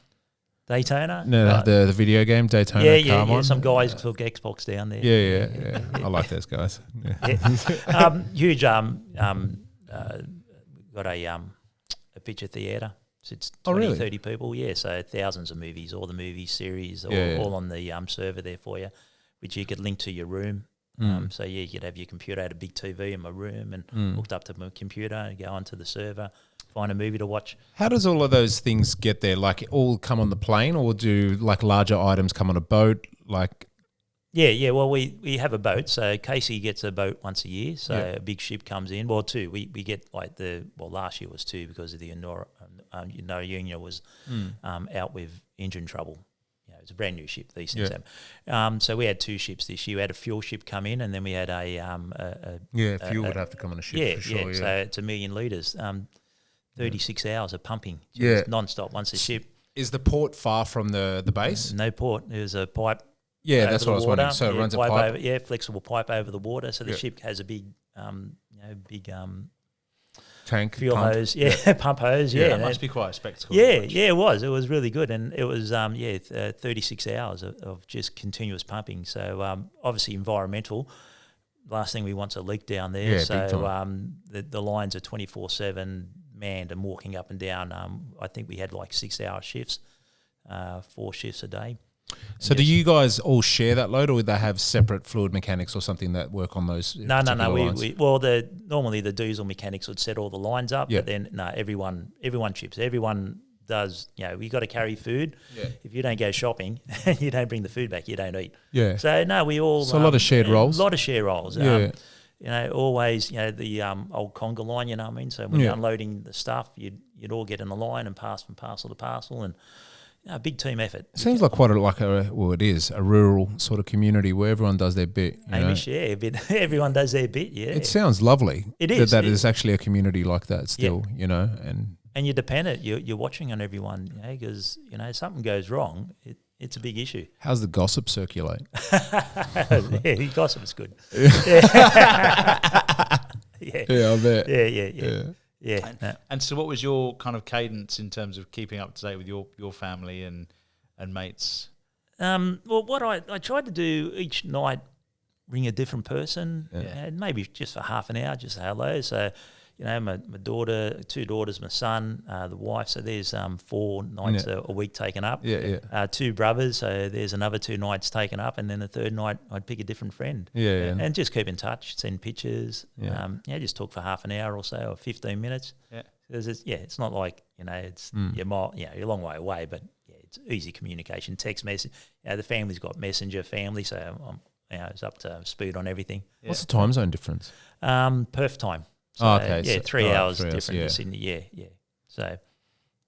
No, the video game Daytona. Yeah. Some guys took Xbox down there. Yeah. I like those guys. Huge. Got a picture theatre. So it's 20, 30 people. Yeah, so thousands of movies, all the movie series, all on the server there for you, which you could link to your room. So you could have your computer. I had a big TV in my room and hooked up to my computer and go onto the server, find a movie to watch. How does all of those things get there? Like it all come on the plane, or do like larger items come on a boat? Like Yeah. Well, we have a boat. So Casey gets a boat once a year. So a big ship comes in. Well, two. We get like last year was two because of the Union was out with engine trouble. It's a brand new ship. These things happen. So we had two ships this year. We had a fuel ship come in, and then we had fuel would have to come on a ship for sure. So it's 1 million litres. 36 hours of pumping, non-stop once a ship. Is the port far from the base? No port. There's a pipe. Yeah, that's what I was wondering. So it runs a pipe over, flexible pipe over the water. So the ship has a big, tank, fuel pump. Hose, pump hose. That must be quite a spectacle. It was. It was really good, and it was 36 hours of just continuous pumping. So obviously environmental. Last thing we want's a leak down there. Yeah, so the lines are 24/7 manned and walking up and down. I think we had like 6-hour shifts, 4 shifts a day. So do you guys all share that load, or would they have separate fluid mechanics or something that work on those? No. Normally the diesel mechanics would set all the lines up, but then everyone chips. Everyone does. We got to carry food. Yeah. If you don't go shopping, you don't bring the food back. You don't eat. Yeah. So no, we all. So a lot of shared roles. A lot of shared roles. Always. The old conga line. You know what I mean. So when you're unloading the stuff, you'd all get in the line and pass from parcel to parcel and. A big team effort. It seems like it is a rural sort of community where everyone does their bit. A bit. Everyone does their bit. Yeah, it sounds lovely. It is. That is actually a community like that still. And you're dependent. You're watching on everyone. Because something goes wrong. It's a big issue. How's the gossip circulate? Gossip is good. Yeah, I bet. Yeah. Yeah. And so what was your kind of cadence in terms of keeping up to date with your family and mates? Well, what I tried to do each night, ring a different person, and maybe just for half an hour, just say hello. So, my daughter, 2 daughters, my son, the wife. So there's 4 nights a week taken up. 2 brothers. So there's another 2 nights taken up, and then the third night I'd pick a different friend. And just keep in touch, send pictures. Just talk for half an hour or so, or 15 minutes. It's not like it's you're a long way away, but it's easy communication, text message. The family's got Messenger family, so it's up to speed on everything. What's the time zone difference? Perth time. So, okay. So 3 hours different to Sydney. Sydney. So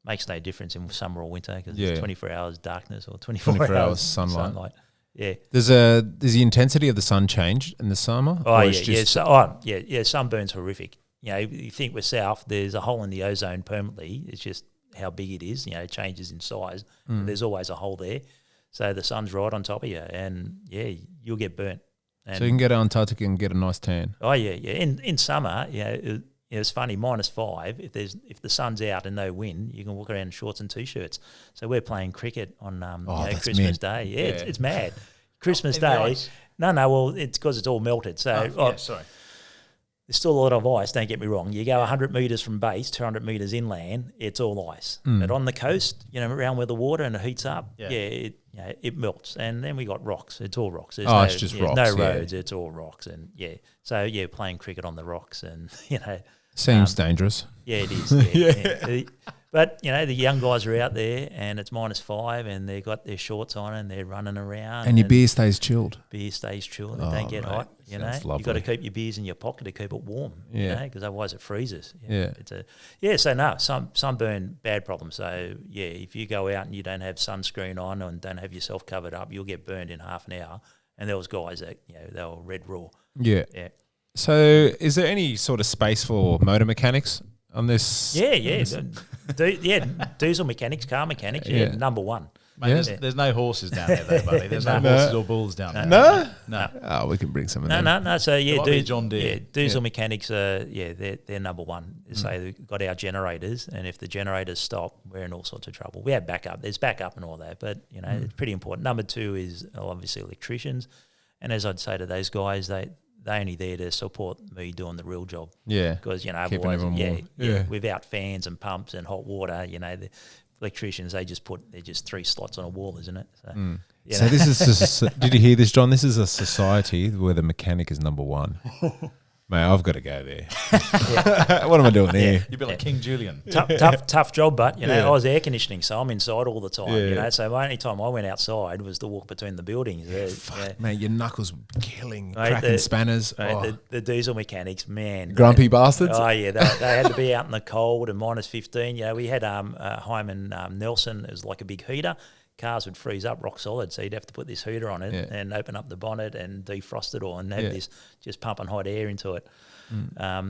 makes no difference in summer or winter because it's 24 hours darkness or 24 hours sunlight. Yeah. Does the intensity of the sun change in the summer? Oh sunburn's horrific. You think we're south, there's a hole in the ozone permanently. It's just how big it is. It changes in size. There's always a hole there. So the sun's right on top of you, and you'll get burnt. And so you can get to Antarctica and get a nice tan. Oh yeah. In summer, it's funny. -5. If the sun's out and no wind, you can walk around in shorts and t-shirts. So we're playing cricket on Christmas Day. Yeah, it's mad. Christmas Day. No. Well, it's because it's all melted. So sorry. There's still a lot of ice, don't get me wrong. You go 100 metres from base, 200 metres inland, it's all ice. But on the coast, around where the water and it heats up, it melts. And then we got rocks. It's all rocks. It's just rocks. No roads, it's all rocks. And so playing cricket on the rocks and, Seems dangerous. Yeah, it is. But, the young guys are out there and it's -5 and they've got their shorts on and they're running around. And your beer stays chilled. Beer stays chilled. It don't get hot, You've got to keep your beers in your pocket to keep it warm, because otherwise it freezes. Sunburn, bad problem. So, if you go out and you don't have sunscreen on and don't have yourself covered up, you'll get burned in half an hour. And there was guys that, they were red raw. Yeah. So is there any sort of space for motor mechanics on this? Diesel mechanics, car mechanics, number one. Mate, there's no horses down there though, buddy. There's no horses or bulls down there. No. Oh, we can bring some of them. No. So John Deere. Diesel mechanics are they're number one. So they've got our generators, and if the generators stop, we're in all sorts of trouble. We have backup. There's backup and all that, but it's pretty important. Number 2 is obviously electricians, and as I'd say to those guys, they're only there to support me doing the real job. Yeah, because otherwise, without fans and pumps and hot water, the electricians they're just 3 slots on a wall, isn't it? So, so this is did you hear this, John? This is a society where the mechanic is number 1. Mate, I've got to go there. What am I doing here? You'd be like King Julian. Tough job, but I was air conditioning, so I'm inside all the time. So the only time I went outside was to walk between the buildings. Mate, your knuckles cracking spanners. The diesel mechanics, man, grumpy bastards. Oh yeah, they had to be out in the cold and -15. We had Hyman Nelson as like a big heater. Cars would freeze up rock solid, so you'd have to put this heater on it and open up the bonnet and defrost it all and have this just pumping hot air into it. All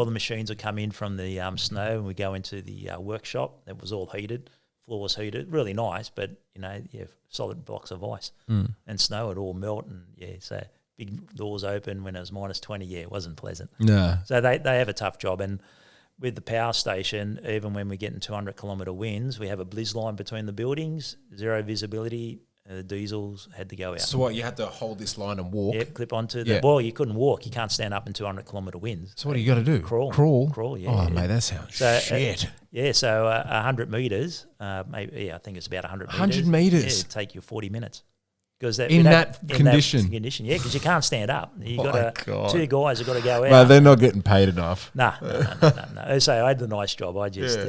the machines would come in from the snow and we go into the workshop. It was all heated, floor was heated, really nice, but solid blocks of ice and snow would all melt and so big doors open when it was -20. It wasn't pleasant. No. So they have a tough job. And with the power station, even when we're getting 200-kilometre winds, we have a blizz line between the buildings, zero visibility. The diesels had to go out. So what, you had to hold this line and walk? Yep, clip onto the... Well, you couldn't walk. You can't stand up in 200-kilometre winds. So what do you got to do? Crawl, yeah. Oh, mate, that sounds shit. So 100 metres, maybe, I think it's about 100 metres. 100 metres? Yeah, it'd take you 40 minutes. Because in that condition, because you can't stand up. You got 2 guys have got to go out. Well, they're not getting paid enough. No. So I had a nice job. I just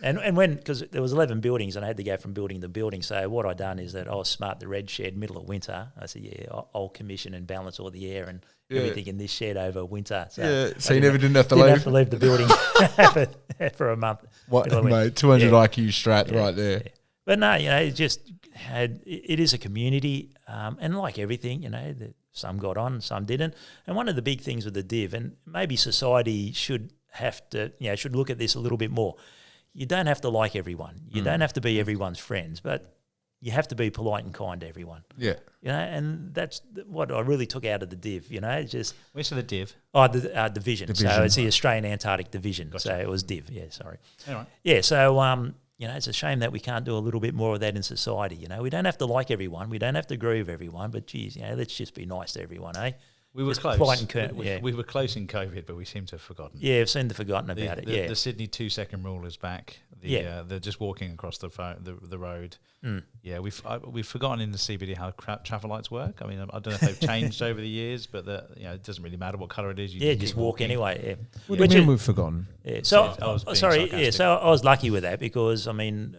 and when because there was 11 buildings and I had to go from building to building. So what I done is that I was smart. The red shed, middle of winter. I said, I'll commission and balance all the air and everything in this shed over winter. So you never didn't have to leave the building for a month. What, mate? 200 IQ strat right there. Yeah. But no, it just. It is a community, and like everything, some got on, some didn't. And one of the big things with the div, and maybe society should look at this a little bit more. You don't have to like everyone. You don't have to be everyone's friends, but you have to be polite and kind to everyone. Yeah. And that's what I really took out of the div. Just where's the div? Oh, the division. So it's the Australian Antarctic Division. Gotcha. So it was div. Yeah, sorry. Anyway. Yeah. So it's a shame that we can't do a little bit more of that in society. We don't have to like everyone. We don't have to agree with everyone. But, geez, let's just be nice to everyone, eh? We were Just close. polite and curt, we, yeah. we were close in COVID, but we seem to have forgotten. Yeah, I've seen the forgotten about it. Yeah, The Sydney 2-second rule is back. They're just walking across the road. Yeah, we've forgotten in the CBD how traffic lights work. I mean, I don't know if they've changed over the years, but it doesn't really matter what colour it is. You just keep walk walking. anyway. Yeah. What do you mean we've forgotten? Yeah. So I was being sorry. sarcastic. Yeah. So I was lucky with that because I mean,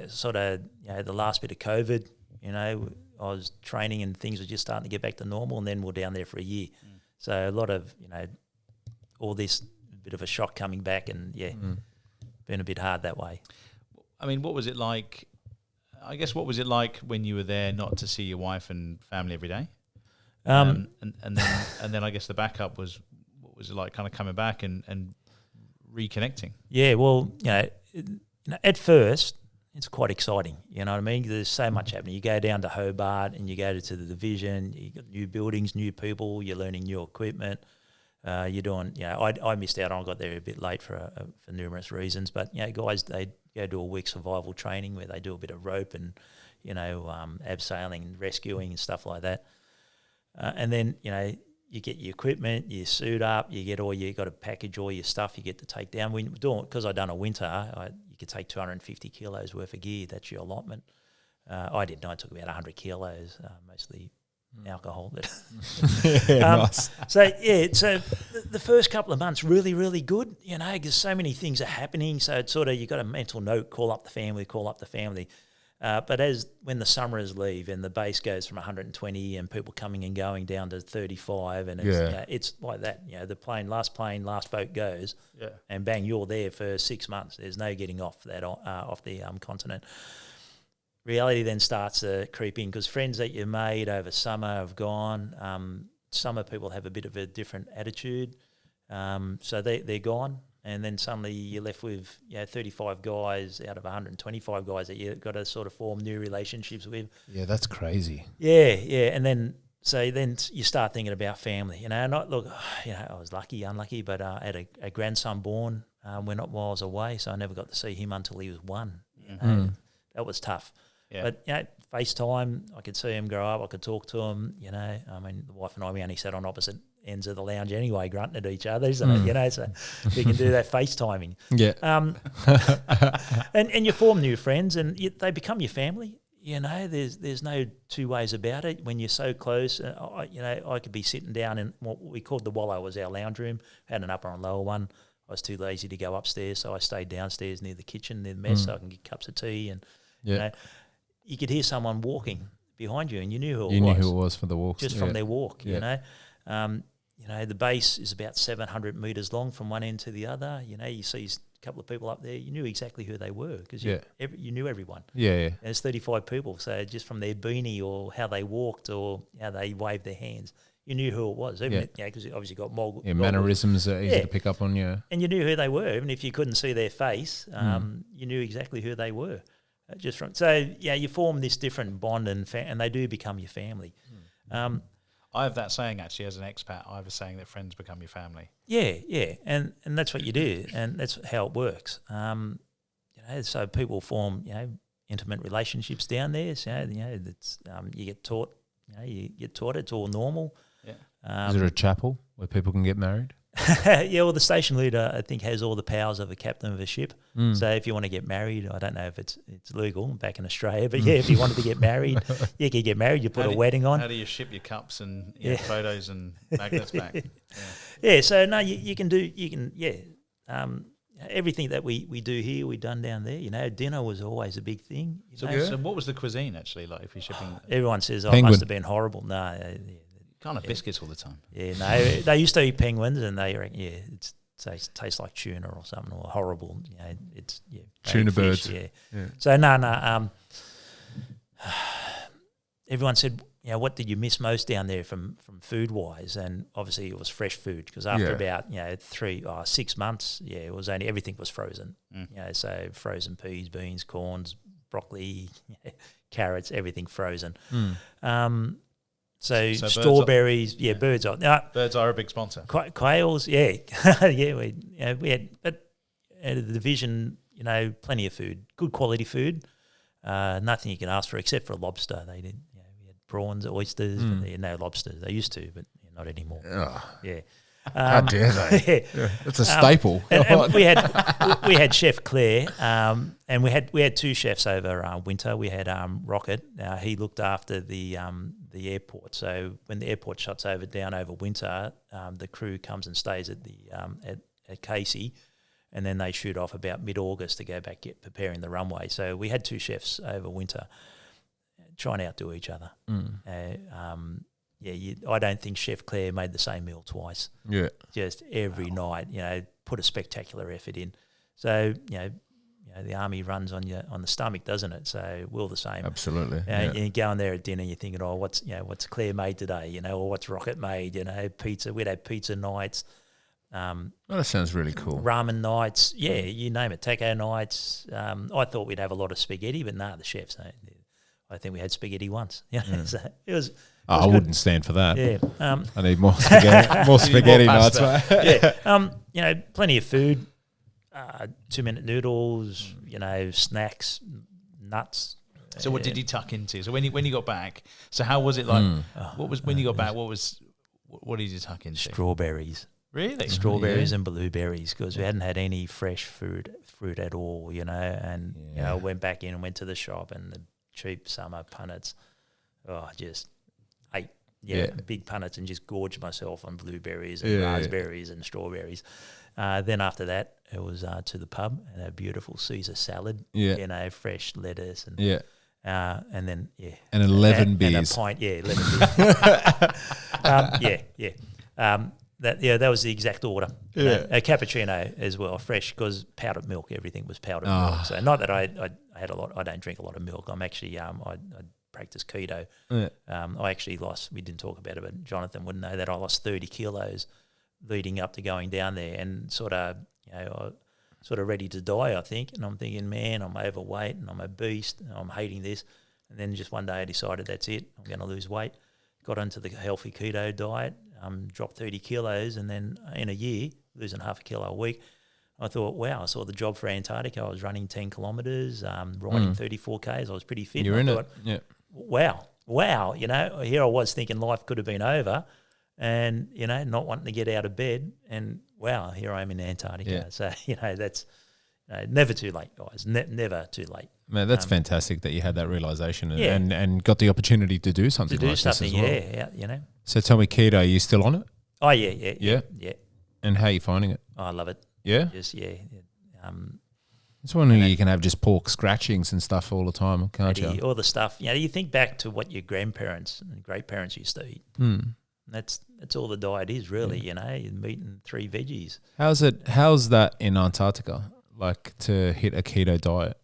sort of the last bit of COVID, I was training and things were just starting to get back to normal, and then we're down there for a year. So a lot of all this bit of a shock coming back, and been a bit hard that way. I mean, what was it like? I guess what was it like when you were there, not to see your wife and family every day? And then I guess the backup was, what was it like, kind of coming back and reconnecting? Yeah, well, at first it's quite exciting. You know what I mean? There's so much happening. You go down to Hobart and you go to the division. You got new buildings, new people. You're learning new equipment. You're doing. I missed out on. I got there a bit late for numerous reasons. But guys, they go do a week survival training where they do a bit of rope and abseiling and rescuing and stuff like that. And then you get your equipment, you suit up, you got to package all your stuff. You get to take down. Because I'd done a winter, you could take 250 kilos worth of gear. That's your allotment. I didn't. I took about 100 kilos, mostly alcohol. Nice. So the first couple of months really, really good. Because so many things are happening. So it's sort of you got a mental note: call up the family. But when the summers leave and the base goes from 120 and people coming and going down to 35, and it's like that. Last boat goes, and bang, you're there for 6 months. There's no getting off the continent. Reality then starts to creep in because friends that you made over summer have gone. Summer people have a bit of a different attitude, so they're gone. And then suddenly you're left with 35 guys out of 125 guys that you've got to sort of form new relationships with. Yeah, that's crazy. Yeah, and then you start thinking about family. I was lucky, unlucky, but I had a grandson born while I was away, so I never got to see him until he was 1. That was tough. Yeah. But FaceTime, I could see him grow up. I could talk to him. I mean, the wife and I, we only sat on opposite ends of the lounge anyway, grunting at each other. So we can do that FaceTiming. Yeah. And you form new friends, and they become your family. There's no two ways about it. When you're so close, I could be sitting down in what we called the Wallow was our lounge room. Had an upper and lower one. I was too lazy to go upstairs, so I stayed downstairs near the kitchen, near the mess, so I can get cups of tea. And you could hear someone walking behind you, and you knew who it was. You knew who it was for the walk, just from their walk. The base is about 700 metres long from one end to the other. You see a couple of people up there. You knew exactly who they were because you knew everyone. Yeah. There's 35 people, so just from their beanie or how they walked or how they waved their hands, you knew who it was. Because you obviously got mannerisms are easy to pick up on. Yeah, and you knew who they were, even if you couldn't see their face. You knew exactly who they were. You form this different bond and they do become your family. I have that saying actually as an expat. I have a saying that friends become your family. Yeah, and that's what you do, and that's how it works. So people form intimate relationships down there. So it's you get taught. It's all normal. Yeah. Is there a chapel where people can get married? Well, the station leader, I think, has all the powers of a captain of a ship. So if you want to get married, I don't know if it's legal back in Australia, but if you wanted to get married, you can get married. You put a wedding on. How do you ship your cups and photos and magnets back? So no, you can do everything that we do here, we've done down there. Dinner was always a big thing. So what was the cuisine actually like if you're shipping? Everyone says, it must have been horrible. No, can't have biscuits all the time. Yeah, no, they used to eat penguins, and they reckon, it tastes like tuna or something, or horrible. It's tuna birds. Yeah. So no. Everyone said, what did you miss most down there from food wise? And obviously it was fresh food because after about 6 months, it was only everything was frozen. So frozen peas, beans, corns, broccoli, carrots, everything frozen. So strawberries, birds are. Birds are a big sponsor. Quails, we had, but at the division, plenty of food, good quality food. Nothing you can ask for except for a lobster. They did, we had prawns, oysters, but they had no lobsters. They used to, but not anymore. Oh, Yeah. how dare they? Yeah. It's a staple. And we had Chef Claire, and we had two chefs over winter. We had Rocket. He looked after the airport. So when the airport shuts down over winter, the crew comes and stays at the at Casey, and then they shoot off about mid-August to go back preparing the runway. So we had two chefs over winter, trying to outdo each other. I don't think Chef Claire made the same meal twice. Yeah. Just every night, put a spectacular effort in. So, the army runs on the stomach, doesn't it? So we're all the same. Absolutely. You go in there at dinner, you're thinking, oh, what's Claire made today? Or what's Rocket made? Pizza. We'd have pizza nights. That sounds really cool. Ramen nights. Yeah, you name it. Taco nights. I thought we'd have a lot of spaghetti, but the chefs. I think we had spaghetti once. So it was. I wouldn't stand for that. Yeah, I need more spaghetti, more spaghetti nights. Yeah, plenty of food, 2-minute noodles, snacks, nuts. So what did you tuck into? So when you got back, so how was it like? What was when you got back? What did you tuck into? Strawberries. Really? Strawberries and blueberries, because we hadn't had any fresh fruit at all, and I went back in and went to the shop, and the cheap summer punnets. Oh, just ate big punnets and just gorged myself on blueberries and raspberries and strawberries. Then after that, it was to the pub and a beautiful Caesar salad, fresh lettuce and and then and 11 beers and a pint, 11 beers. That was the exact order. A cappuccino as well, fresh, because powdered milk. Everything was powdered milk. So not that I had a lot. I don't drink a lot of milk. I'm actually I practice keto. I actually lost. We didn't talk about it, but Jonathan wouldn't know that I lost 30 kilos leading up to going down there, and sort of ready to die, I think. And I'm thinking, man, I'm overweight and I'm obese and I'm hating this. And then just one day I decided that's it. I'm going to lose weight. Got onto the healthy keto diet. Dropped 30 kilos, and then in a year, losing half a kilo a week, I thought, wow, I saw the job for Antarctica. I was running 10 kilometres, riding 34 Ks. I was pretty fit. You're in thought, it. Yeah. Wow. Here I was thinking life could have been over, and, not wanting to get out of bed. And, wow, here I am in Antarctica. Yeah. So, that's never too late, guys. Never too late. Man, that's fantastic that you had that realisation and got the opportunity to do something like this as well. So tell me, keto, are you still on it? Oh, yeah. And how are you finding it? Oh, I love it. Yeah? Just, It's one you can have just pork scratchings and stuff all the time, can't you? All the stuff. You think back to what your grandparents and great-parents used to eat. That's all the diet is, really, meat and 3 veggies. How's that in Antarctica, like to hit a keto diet?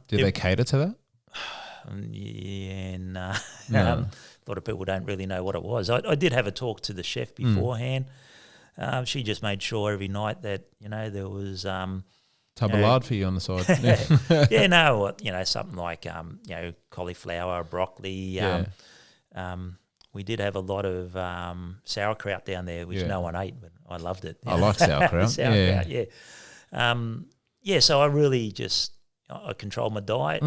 Do they cater to that? No. A lot of people don't really know what it was. I did have a talk to the chef beforehand. She just made sure every night that, there was... tub of lard for you on the side. Something like, cauliflower, broccoli. We did have a lot of sauerkraut down there, which no one ate, but I loved it. I like sauerkraut. So I really just... I controlled my diet.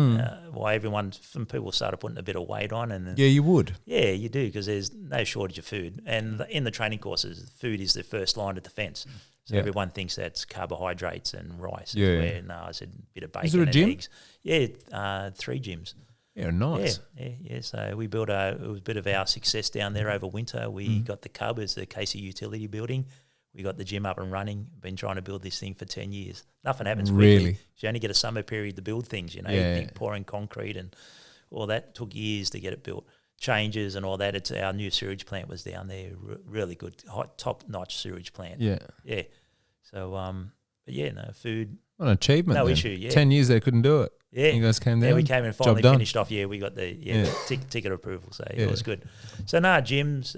Why some people started putting a bit of weight on, and you would. Yeah, you do, because there's no shortage of food, and in the training courses, food is the first line of defence. So everyone thinks that's carbohydrates and rice. Where, no, I said a bit of bacon and eggs. Yeah, 3 gyms. Yeah, nice. Yeah. So we built it was a bit of our success down there over winter. We got the Cub as the Casey Utility Building. We got the gym up and running. Been trying to build this thing for 10 years. Nothing happens quickly. Really? You only get a summer period to build things, pouring concrete and all that. Took years to get it built. Changes and all that. It's our new sewage plant was down there. Really good, top-notch sewage plant. Yeah. So, food. What an achievement. No issue, 10 years they couldn't do it. Yeah. You guys came down. Yeah, we came and finally finished off. Yeah, we got the ticket approval, so it was good. So gyms,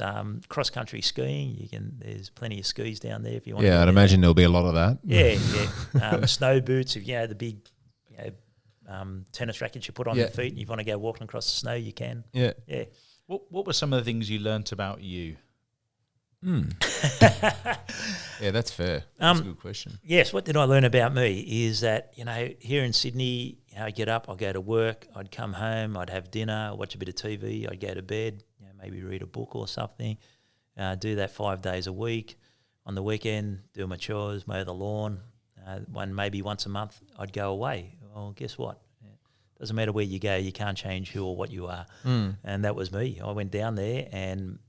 cross country skiing. There's plenty of skis down there if you want. Yeah, I'd imagine there'll be a lot of that. Yeah. Snow boots. The big, tennis rackets you put on your feet, and you want to go walking across the snow, you can. Yeah. What were some of the things you learnt about you? Yeah, that's fair. That's a good question. Yes, what did I learn about me is that, here in Sydney, I'd get up, I'd go to work, I'd come home, I'd have dinner, watch a bit of TV, I'd go to bed, maybe read a book or something. do that 5 days a week. On the weekend, do my chores, mow the lawn. Maybe once a month, I'd go away. Well, guess what? Doesn't matter where you go, you can't change who or what you are. And that was me. I went down there and,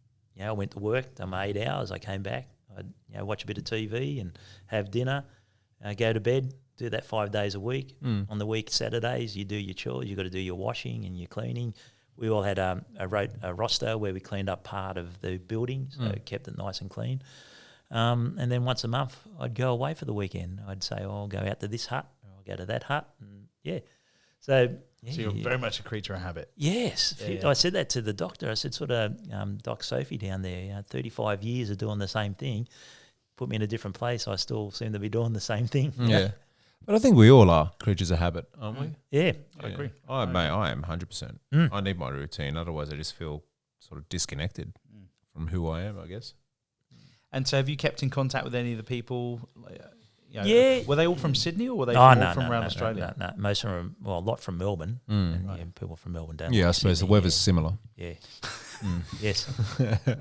I went to work, done my 8 hours. I came back, I'd watch a bit of TV and have dinner, go to bed, do that 5 days a week. On the week, Saturdays, you do your chores. You got to do your washing and your cleaning. We all had a roster where we cleaned up part of the building, so it kept it nice and clean. And then once a month, I'd go away for the weekend. I'd say, I'll go out to this hut, or I'll go to that hut, and So you're very much a creature of habit. Yes. I said that to the doctor. I said, sort of, Doc Sophie down there, 35 years of doing the same thing. Put me in a different place, I still seem to be doing the same thing. Yeah. But I think we all are creatures of habit, aren't we? Yeah. I agree. I am 100%. I need my routine. Otherwise, I just feel sort of disconnected from who I am, I guess. And so have you kept in contact with any of the people? Yeah. Were they all from Sydney or were they all from around Australia? No. Most of them, a lot from Melbourne. And people from Melbourne down Yeah, I suppose Sydney, the weather's similar. Yeah. Yes.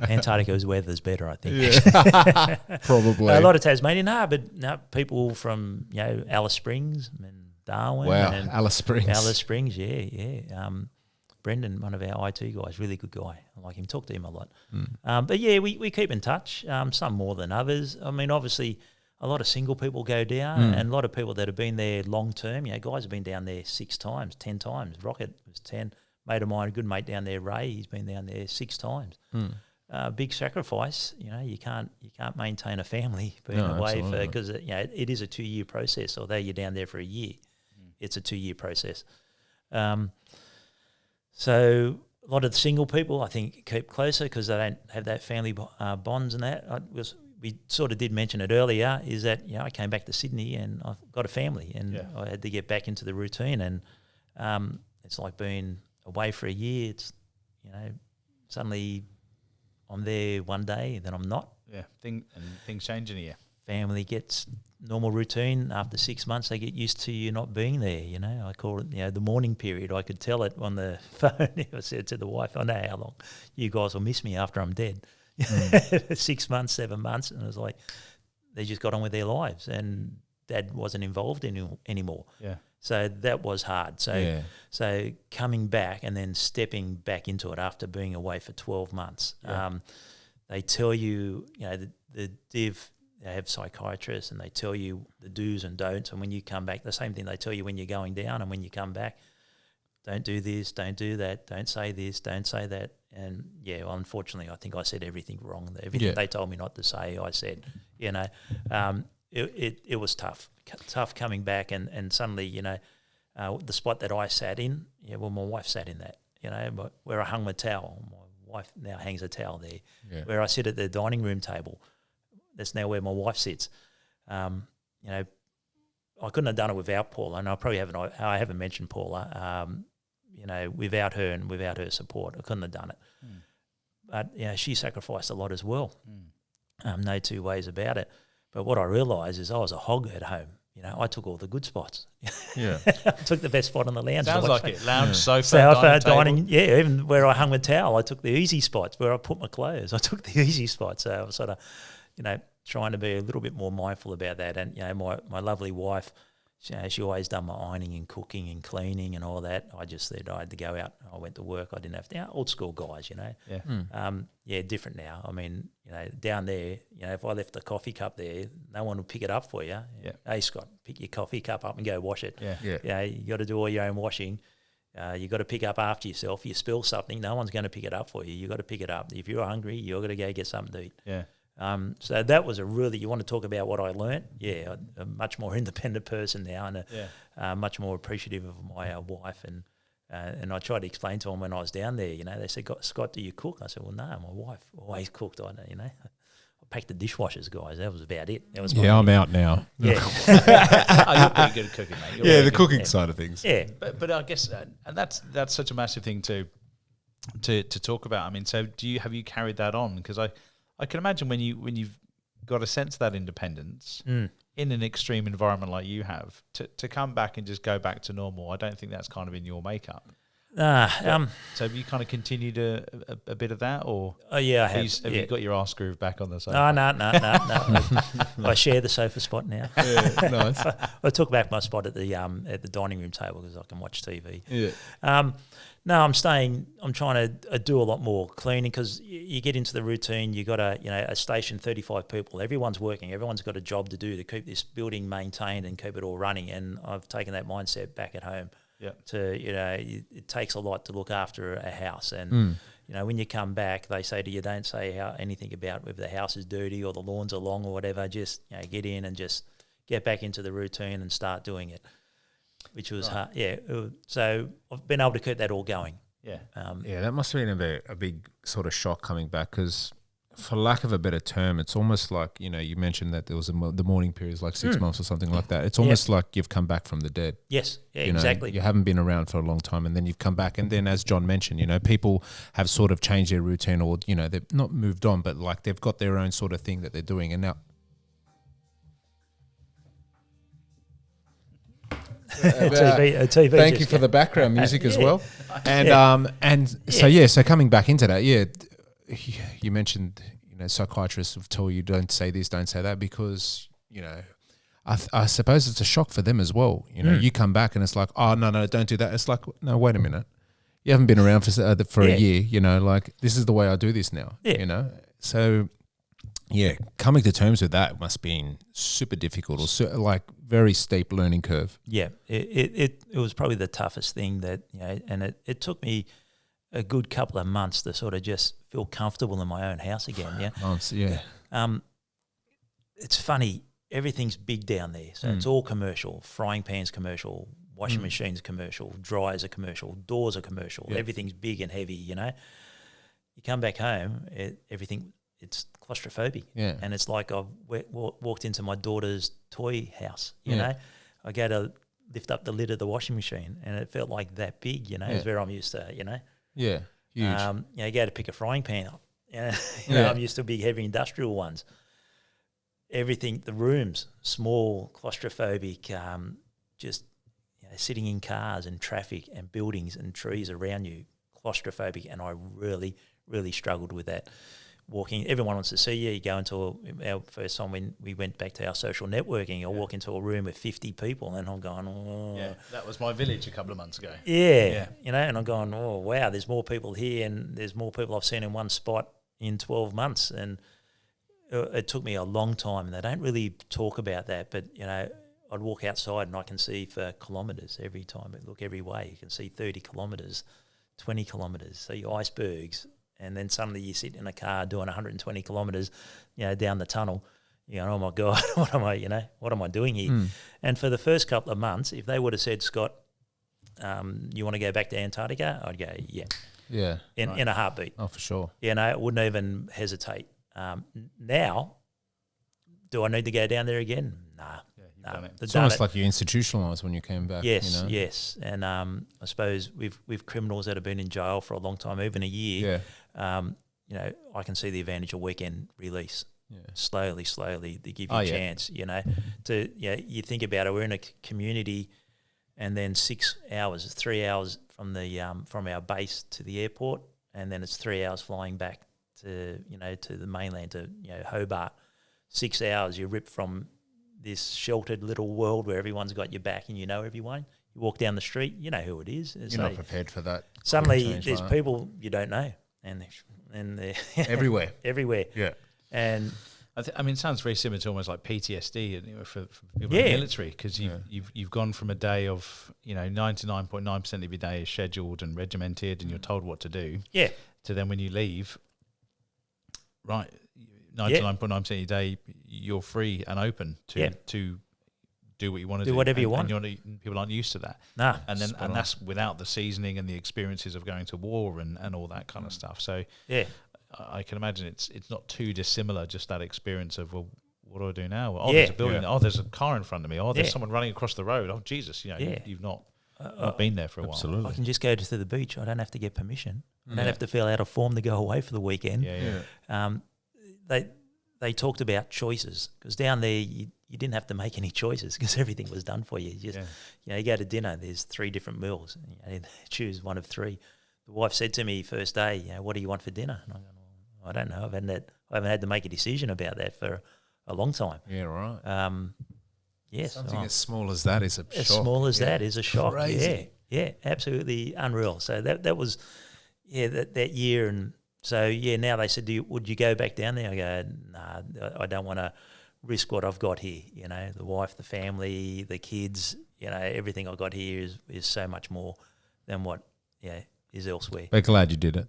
Antarctica's weather's better, I think. Yeah. Probably. A lot of Tasmanian, but people from, Alice Springs and Darwin. Wow, and Alice Springs. Alice Springs, yeah. Brendan, one of our IT guys, really good guy. I like him, talk to him a lot. But yeah, we keep in touch, some more than others. I mean, obviously, a lot of single people go down and a lot of people that have been there long term. Guys have been down there 6 times, 10 times. Rocket was 10. Mate of mine, a good mate down there, Ray, he's been down there 6 times. Big sacrifice. You can't maintain a family being away because it is a 2-year process. Although you're down there for a year, it's a 2-year process. So a lot of the single people, I think, keep closer because they don't have that family bonds and that. We sort of did mention it earlier, is that, I came back to Sydney and I've got a family and I had to get back into the routine and it's like being away for a year. It's, suddenly I'm there one day, then I'm not. Yeah, things change in a year. Family gets normal routine. After 6 months, they get used to you not being there. I call it, the mourning period. I could tell it on the phone. I said to the wife, I know how long you guys will miss me after I'm dead. 6 months, 7 months, and it was like they just got on with their lives, and Dad wasn't involved anymore. Yeah. So that was hard. So coming back and then stepping back into it after being away for 12 months. They tell you, the div. They have psychiatrists and they tell you the do's and don'ts. And when you come back, the same thing they tell you when you're going down and when you come back. Don't do this, don't do that, don't say this, don't say that. And, unfortunately, I think I said everything wrong. Everything they told me not to say, I said. It was tough. Tough coming back and suddenly, the spot that I sat in, my wife sat in that, where I hung my towel. My wife now hangs a towel there. Yeah. Where I sit at the dining room table, that's now where my wife sits. I couldn't have done it without Paula, and I haven't mentioned Paula. Without her and without her support, I couldn't have done it. But she sacrificed a lot as well. No two ways about it. But what I realised is I was a hog at home. I took all the good spots. Yeah, I took the best spot on the lounge. Sounds like it. Lounge, sofa, dining. Yeah, even where I hung my towel, I took the easy spots. Where I put my clothes, I took the easy spots. So I was sort of, trying to be a little bit more mindful about that. And my lovely wife, she always done my ironing and cooking and cleaning and all that. I just said I had to go out. I went to work. I didn't have to. Old school guys, Yeah. Different now. I mean, down there, if I left the coffee cup there, no one would pick it up for you. Yeah. Hey, Scott, pick your coffee cup up and go wash it. Yeah. You got to do all your own washing. You got to pick up after yourself. You spill something, no one's going to pick it up for you. You got to pick it up. If you're hungry, you're going to go get something to eat. Yeah. So that was you want to talk about what I learnt? Yeah, I'm a much more independent person now and much more appreciative of my wife. And I tried to explain to them when I was down there, they said, Scott, do you cook? I said, well, no, my wife always cooked. I packed the dishwashers, guys. That was about it. That was I'm out now. Yeah. You're pretty good at cooking, mate. The cooking side of things. Yeah. But I guess, and that's such a massive thing to talk about. I mean, so have you carried that on? Because I can imagine when you've got a sense of that independence in an extreme environment like you have, to come back and just go back to normal, I don't think that's kind of in your makeup. So have you kind of continued a bit of that, or yeah, I have. have you got your arse groove back on the sofa? No. I share the sofa spot now. Yeah, nice. I took back my spot at the dining room table because I can watch TV. Yeah. No, I'm trying to do a lot more cleaning because you get into the routine. You got a station, 35 people. Everyone's working. Everyone's got a job to do to keep this building maintained and keep it all running. And I've taken that mindset back at home. Yeah. It takes a lot to look after a house, and when you come back, they say to you, don't say anything about if the house is dirty or the lawns are long or whatever. Just get in and just get back into the routine and start doing it, which was hard. Yeah. So I've been able to keep that all going. Yeah. That must have been a big sort of shock coming back because, for lack of a better term, it's almost like, you mentioned that there was the mourning period is like 6 months or something like that. It's almost like you've come back from the dead. Yes, exactly. You haven't been around for a long time and then you've come back. And then, as John mentioned, people have sort of changed their routine or, they've not moved on, but like they've got their own sort of thing that they're doing. And now... a TV Thank you for the background music as well. And so coming back into that, you mentioned, psychiatrists have told you don't say this, don't say that, because, I suppose it's a shock for them as well. You come back and it's like, oh, no, don't do that. It's like, no, wait a minute. You haven't been around for a year, like this is the way I do this now, So, coming to terms with that must have been super difficult or like very steep learning curve. Yeah, it was probably the toughest thing that, and it took me a good couple of months to sort of just feel comfortable in my own house again. Yeah. Months, yeah. It's funny. Everything's big down there. So it's all commercial. Frying pans commercial. Washing machines commercial. Dryers are commercial. Doors are commercial. Yeah. Everything's big and heavy, You come back home, it's claustrophobic. Yeah. And it's like I've walked into my daughter's toy house, I go to lift up the lid of the washing machine and it felt like that big, It's where I'm used to, Yeah, huge. You go to pick a frying pan up. I'm used to big, heavy industrial ones. Everything, the rooms, small, claustrophobic, just sitting in cars and traffic and buildings and trees around you, claustrophobic. And I really, really struggled with that. Walking, everyone wants to see you. You go into our first time when we went back to our social networking, I walk into a room with 50 people and I'm going, oh. Yeah, that was my village a couple of months ago. Yeah. And I'm going, oh, wow, there's more people here and there's more people I've seen in one spot in 12 months. And it took me a long time and they don't really talk about that. But, I'd walk outside and I can see for kilometres every time. I look every way. You can see 30 kilometres, 20 kilometres, see icebergs. And then suddenly you sit in a car doing 120 kilometres, down the tunnel. You go, oh my God, what am I doing here? And for the first couple of months, if they would have said, Scott, you want to go back to Antarctica? I'd go, yeah. Yeah. In a heartbeat. Oh, for sure. I wouldn't even hesitate. Now, do I need to go down there again? Nah. It's almost like you institutionalised when you came back. Yes, yes. And I suppose with criminals that have been in jail for a long time, even a year, I can see the advantage of weekend release. Yeah. Slowly, they give you a chance, you think about it, we're in a community and then 6 hours, 3 hours from our base to the airport, and then it's 3 hours flying back to the mainland, to Hobart. 6 hours you're ripped from this sheltered little world where everyone's got your back and everyone. You walk down the street, you know who it is. You're not prepared for that. Suddenly there's people you don't know, and they're everywhere. Everywhere. Yeah. And it sounds very similar to almost like PTSD for people in the military, because you've gone from a day of 99.9% of your day is scheduled and regimented and you're told what to do. Yeah. To then when you leave, right, 99.9% of your day you're free and open to do what you want to do. Do whatever you want. And people aren't used to that. Nah. And that's without the seasoning and the experiences of going to war and all that kind of stuff. So I can imagine it's not too dissimilar, just that experience of, well, what do I do now? Oh, there's a building. Oh, there's a car in front of me. Oh, there's someone running across the road. Oh, Jesus, you've not been there for a absolutely. while. I can just go to the beach. I don't have to get permission. I don't have to fill out a form to go away for the weekend. they talked about choices, because down there you didn't have to make any choices because everything was done for you. You just, you go to dinner, there's 3 different meals. You choose one of 3. The wife said to me first day, what do you want for dinner? And I go, I don't know. I haven't had to make a decision about that for a long time. Yeah, right. Yes. Something as small as that is a shock. As small as that is a shock. Crazy. Yeah, absolutely unreal. So that was, that year. And so, now they said, would you go back down there? I go, nah, I don't want to risk what I've got here. The wife, the family, the kids, everything I got here is so much more than what, is elsewhere. But glad you did it.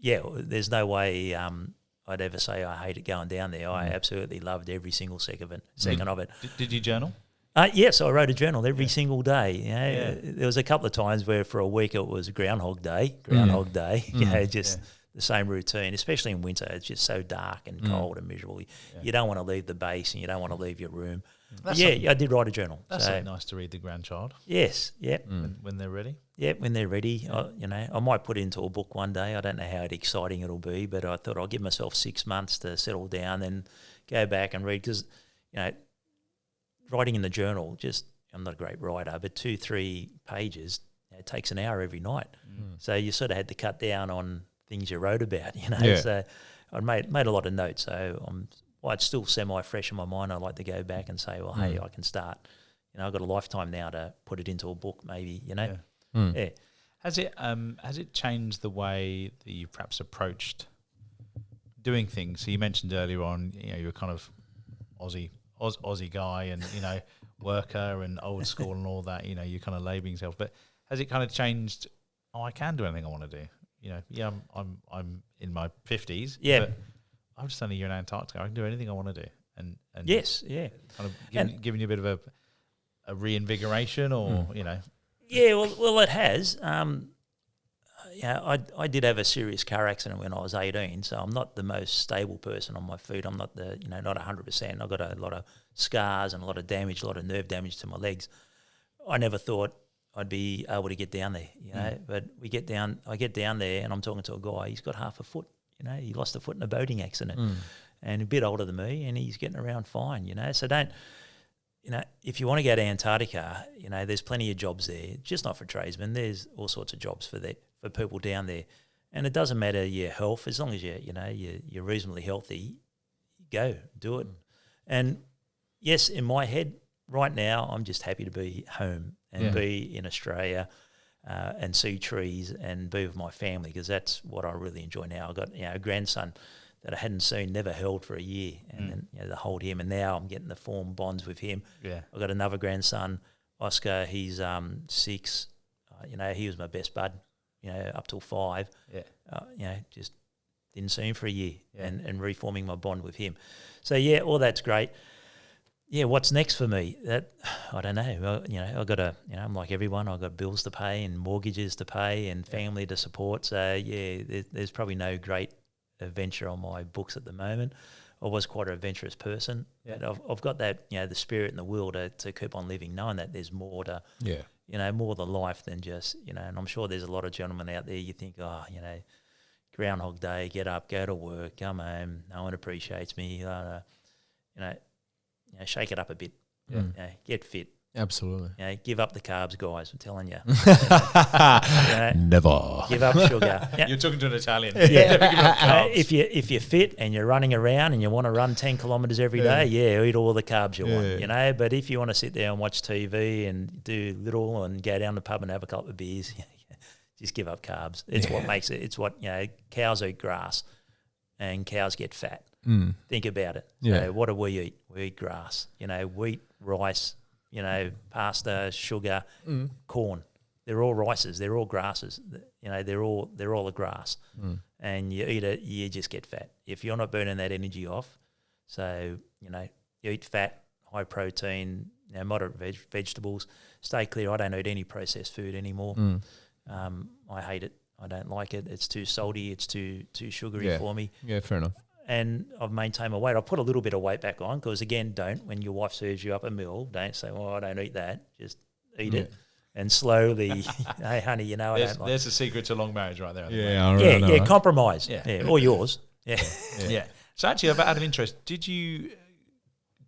There's no way I'd ever say I hated going down there. I absolutely loved every single second of it. Did you journal? Yes, I wrote a journal every single day. There was a couple of times where for a week it was Groundhog Day. Just the same routine, especially in winter. It's just so dark and cold and miserable. You don't want to leave the base and you don't want to leave your room. I did write a journal. That's nice to read the grandchild. Yes, When they're ready. Yeah, when they're ready. I might put it into a book one day. I don't know how exciting it'll be, but I thought I'll give myself 6 months to settle down and go back and read, because, writing in the journal, I'm not a great writer, but 2-3 pages, it takes an hour every night. So you sort of had to cut down on things you wrote about, So I made a lot of notes. So it's still semi-fresh in my mind. I'd like to go back and say, well, hey, I can start. I've got a lifetime now to put it into a book maybe, Yeah. Has it changed the way that you perhaps approached doing things? So you mentioned earlier on, you were kind of Aussie guy and worker and old school and all that. You kind of labelling yourself. But has it kind of changed? I can do anything I want to do. I'm in my 50s. Yeah, but I'm just only here in Antarctica. I can do anything I want to do. And yes, yeah, kind of giving you a bit of a reinvigoration, or Yeah, well, it has. I did have a serious car accident when I was 18, so I'm not the most stable person on my feet. I'm not not 100%. I've got a lot of scars and a lot of damage, a lot of nerve damage to my legs. I never thought I'd be able to get down there, But I get down there and I'm talking to a guy. He's got half a foot, He lost a foot in a boating accident, and a bit older than me, and he's getting around fine, So don't. If you want to go to Antarctica, there's plenty of jobs there, just not for tradesmen. There's all sorts of jobs for people down there. And it doesn't matter your health, as long as you're reasonably healthy, go, do it. And yes, in my head, right now, I'm just happy to be home and be in Australia and see trees and be with my family, because that's what I really enjoy now. I've got a grandson that I hadn't seen, never held for a year, and then to hold him, and now I'm getting to form bonds with him. Yeah, I've got another grandson, Oscar. He's 6. He was my best bud. Up till 5. Yeah, just didn't see him for a year, and reforming my bond with him. So all that's great. Yeah, what's next for me? That I don't know. I've got I'm like everyone. I've got bills to pay and mortgages to pay and family to support. So there's probably no great adventure on my books at the moment. I was quite an adventurous person, but I've got that the spirit and the will to keep on living, knowing that there's more to more to life than just and I'm sure there's a lot of gentlemen out there. You think, Groundhog Day, get up, go to work, come home, no one appreciates me. Shake it up a bit. Get fit. Absolutely. Give up the carbs, guys. I'm telling you. Never. Give up sugar. You're talking to an Italian. If you're fit and you're running around and you want to run 10 kilometres every day, eat all the carbs you want. But if you want to sit there and watch TV and do little and go down the pub and have a couple of beers, just give up carbs. It's what makes it. It's what cows eat grass, and cows get fat. Think about it. So what do we eat? We eat grass. Wheat, rice. Pasta, sugar, corn. They're all rices. They're all grasses. They're all a grass. And you eat it, you just get fat. If you're not burning that energy off, so you eat fat, high protein, moderate vegetables. Stay clear. I don't eat any processed food anymore. I hate it. I don't like it. It's too salty. It's too sugary for me. Yeah, fair enough. And I've maintained my weight. I've put a little bit of weight back on because, again, when your wife serves you up a meal, don't say, I don't eat that. Just eat it. And slowly, hey, honey, I don't like there's a secret to long marriage right there. Yeah, compromise. Yeah, or yours. Yeah. So actually, out of interest, did you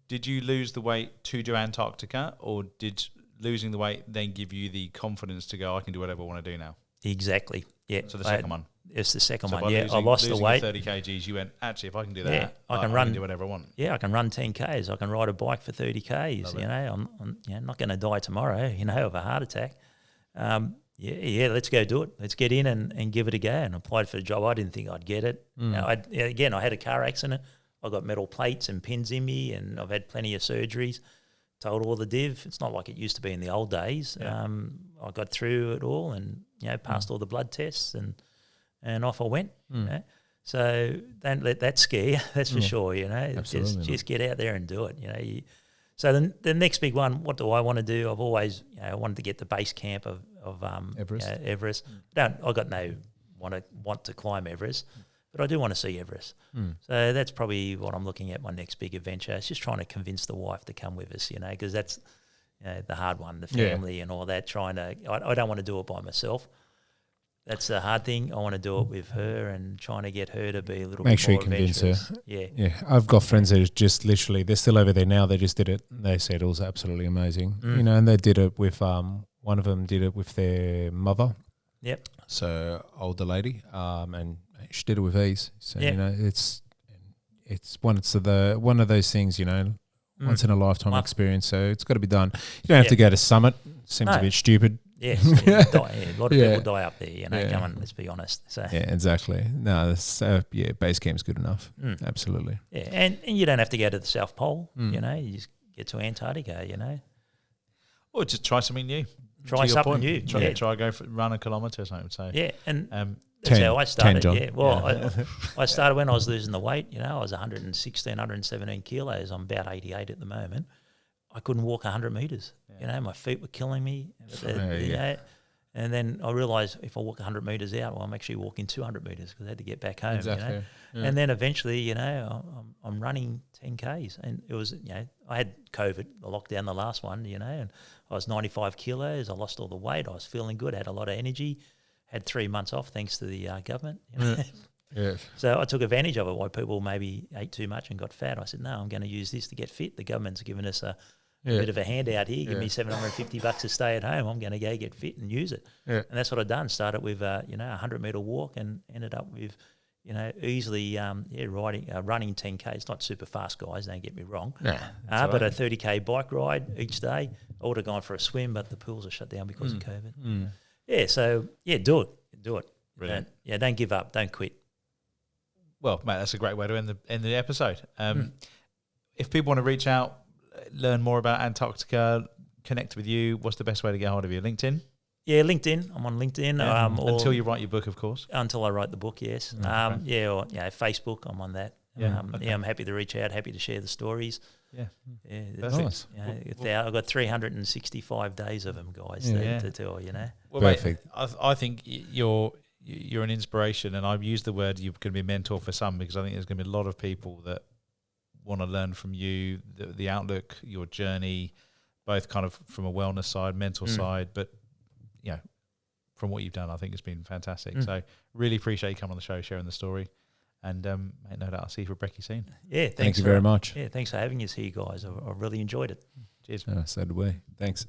lose the weight to do Antarctica, or did losing the weight then give you the confidence to go, I can do whatever I want to do now? Exactly. Yeah. So the second one. It's the second So one. by Yeah, I lost the losing weight. 30 kgs, you went, actually, if I can do that, Yeah, I can can do whatever I want. Yeah, I can run 10 Ks. I can ride a bike for 30 Ks. You know, I'm not going to die tomorrow, you know, of a heart attack. Let's go do it. Let's get in and give it a go. And I applied for the job. I didn't think I'd get it. Now, I had a car accident. I got metal plates and pins in me, and I've had plenty of surgeries. Told all the div. It's not like it used to be in the old days. Yeah. I got through it all and, you know, passed all the blood tests and off I went. You know? So don't let that scare you, that's for sure, you know. Just get out there and do it, you know. So the next big one, what do I want to do? I've always, you know, wanted to get the base camp of Everest. Everest. I got no want to climb Everest, but I do want to see Everest. So that's probably what I'm looking at, my next big adventure. It's just trying to convince the wife to come with us, you know, because that's, you know, the hard one, the family and all that. I don't want to do it by myself. That's the hard thing. I want to do it with her and trying to get her to be a little Make bit sure more you convince adventurous. her. Yeah. I've got friends that are just literally, they're still over there now. They just did it. They said it was absolutely amazing. You know, and they did it with, one of them did it with their mother. Yep. So older lady, and she did it with ease. So, you know, it's one of those things, you know, once in a lifetime experience. So it's got to be done. You don't have to go to Summit. Seems a bit stupid. Yes, a lot of people die up there, you know, come on, let's be honest. So yeah, exactly. No, base camp's good enough. Absolutely. Yeah, and you don't have to go to the South Pole, you know, you just get to Antarctica, you know. Or just try something new. Try something new. Try run a kilometre or something. So yeah, and that's how I started. 10, John. Yeah, well, I started when I was losing the weight. You know, I was 116, 117 kilos. I'm about 88 at the moment. I couldn't walk 100 metres. You know, my feet were killing me. And then I realised if I walk 100 metres out, well, I'm actually walking 200 metres because I had to get back home. Exactly. You know? And then eventually, you know, I'm running 10 Ks, and it was, you know, I had COVID, the lockdown, the last one, you know, and I was 95 kilos. I lost all the weight. I was feeling good. I had a lot of energy. Had 3 months off thanks to the government. You know? So I took advantage of it. Why people maybe ate too much and got fat. I said, no, I'm going to use this to get fit. The government's given us a bit of a handout here. Give me $750 to stay at home. I'm going to go get fit and use it. And that's what I've done. Started with a 100-metre walk and ended up with, you know, easily running 10K. It's not super fast, guys. Don't get me wrong. But a 30K bike ride each day. I would have gone for a swim, but the pools are shut down because of COVID. Yeah, so do it. Brilliant. Don't give up. Don't quit. Well, mate, that's a great way to end the episode. If people want to reach out, learn more about Antarctica, connect with you, what's the best way to get hold of you? LinkedIn? Yeah, LinkedIn. I'm on LinkedIn. Until you write your book, of course. Until I write the book, yes. Or Facebook. I'm on that. I'm happy to reach out. Happy to share the stories. That's nice. I've got 365 days of them, guys, to tell. You know. Well, perfect. Mate, I think you're an inspiration, and I've used the word you're going to be a mentor for some, because I think there's going to be a lot of people that want to learn from you, the outlook, your journey, both kind of from a wellness side, mental side, but you know, from what you've done, I think it's been fantastic. So really appreciate you coming on the show, sharing the story, and mate, no doubt I'll see you for Brekkie soon. Yeah, thank you very much. Yeah, thanks for having us here, guys. I really enjoyed it. Cheers. So did we. Thanks.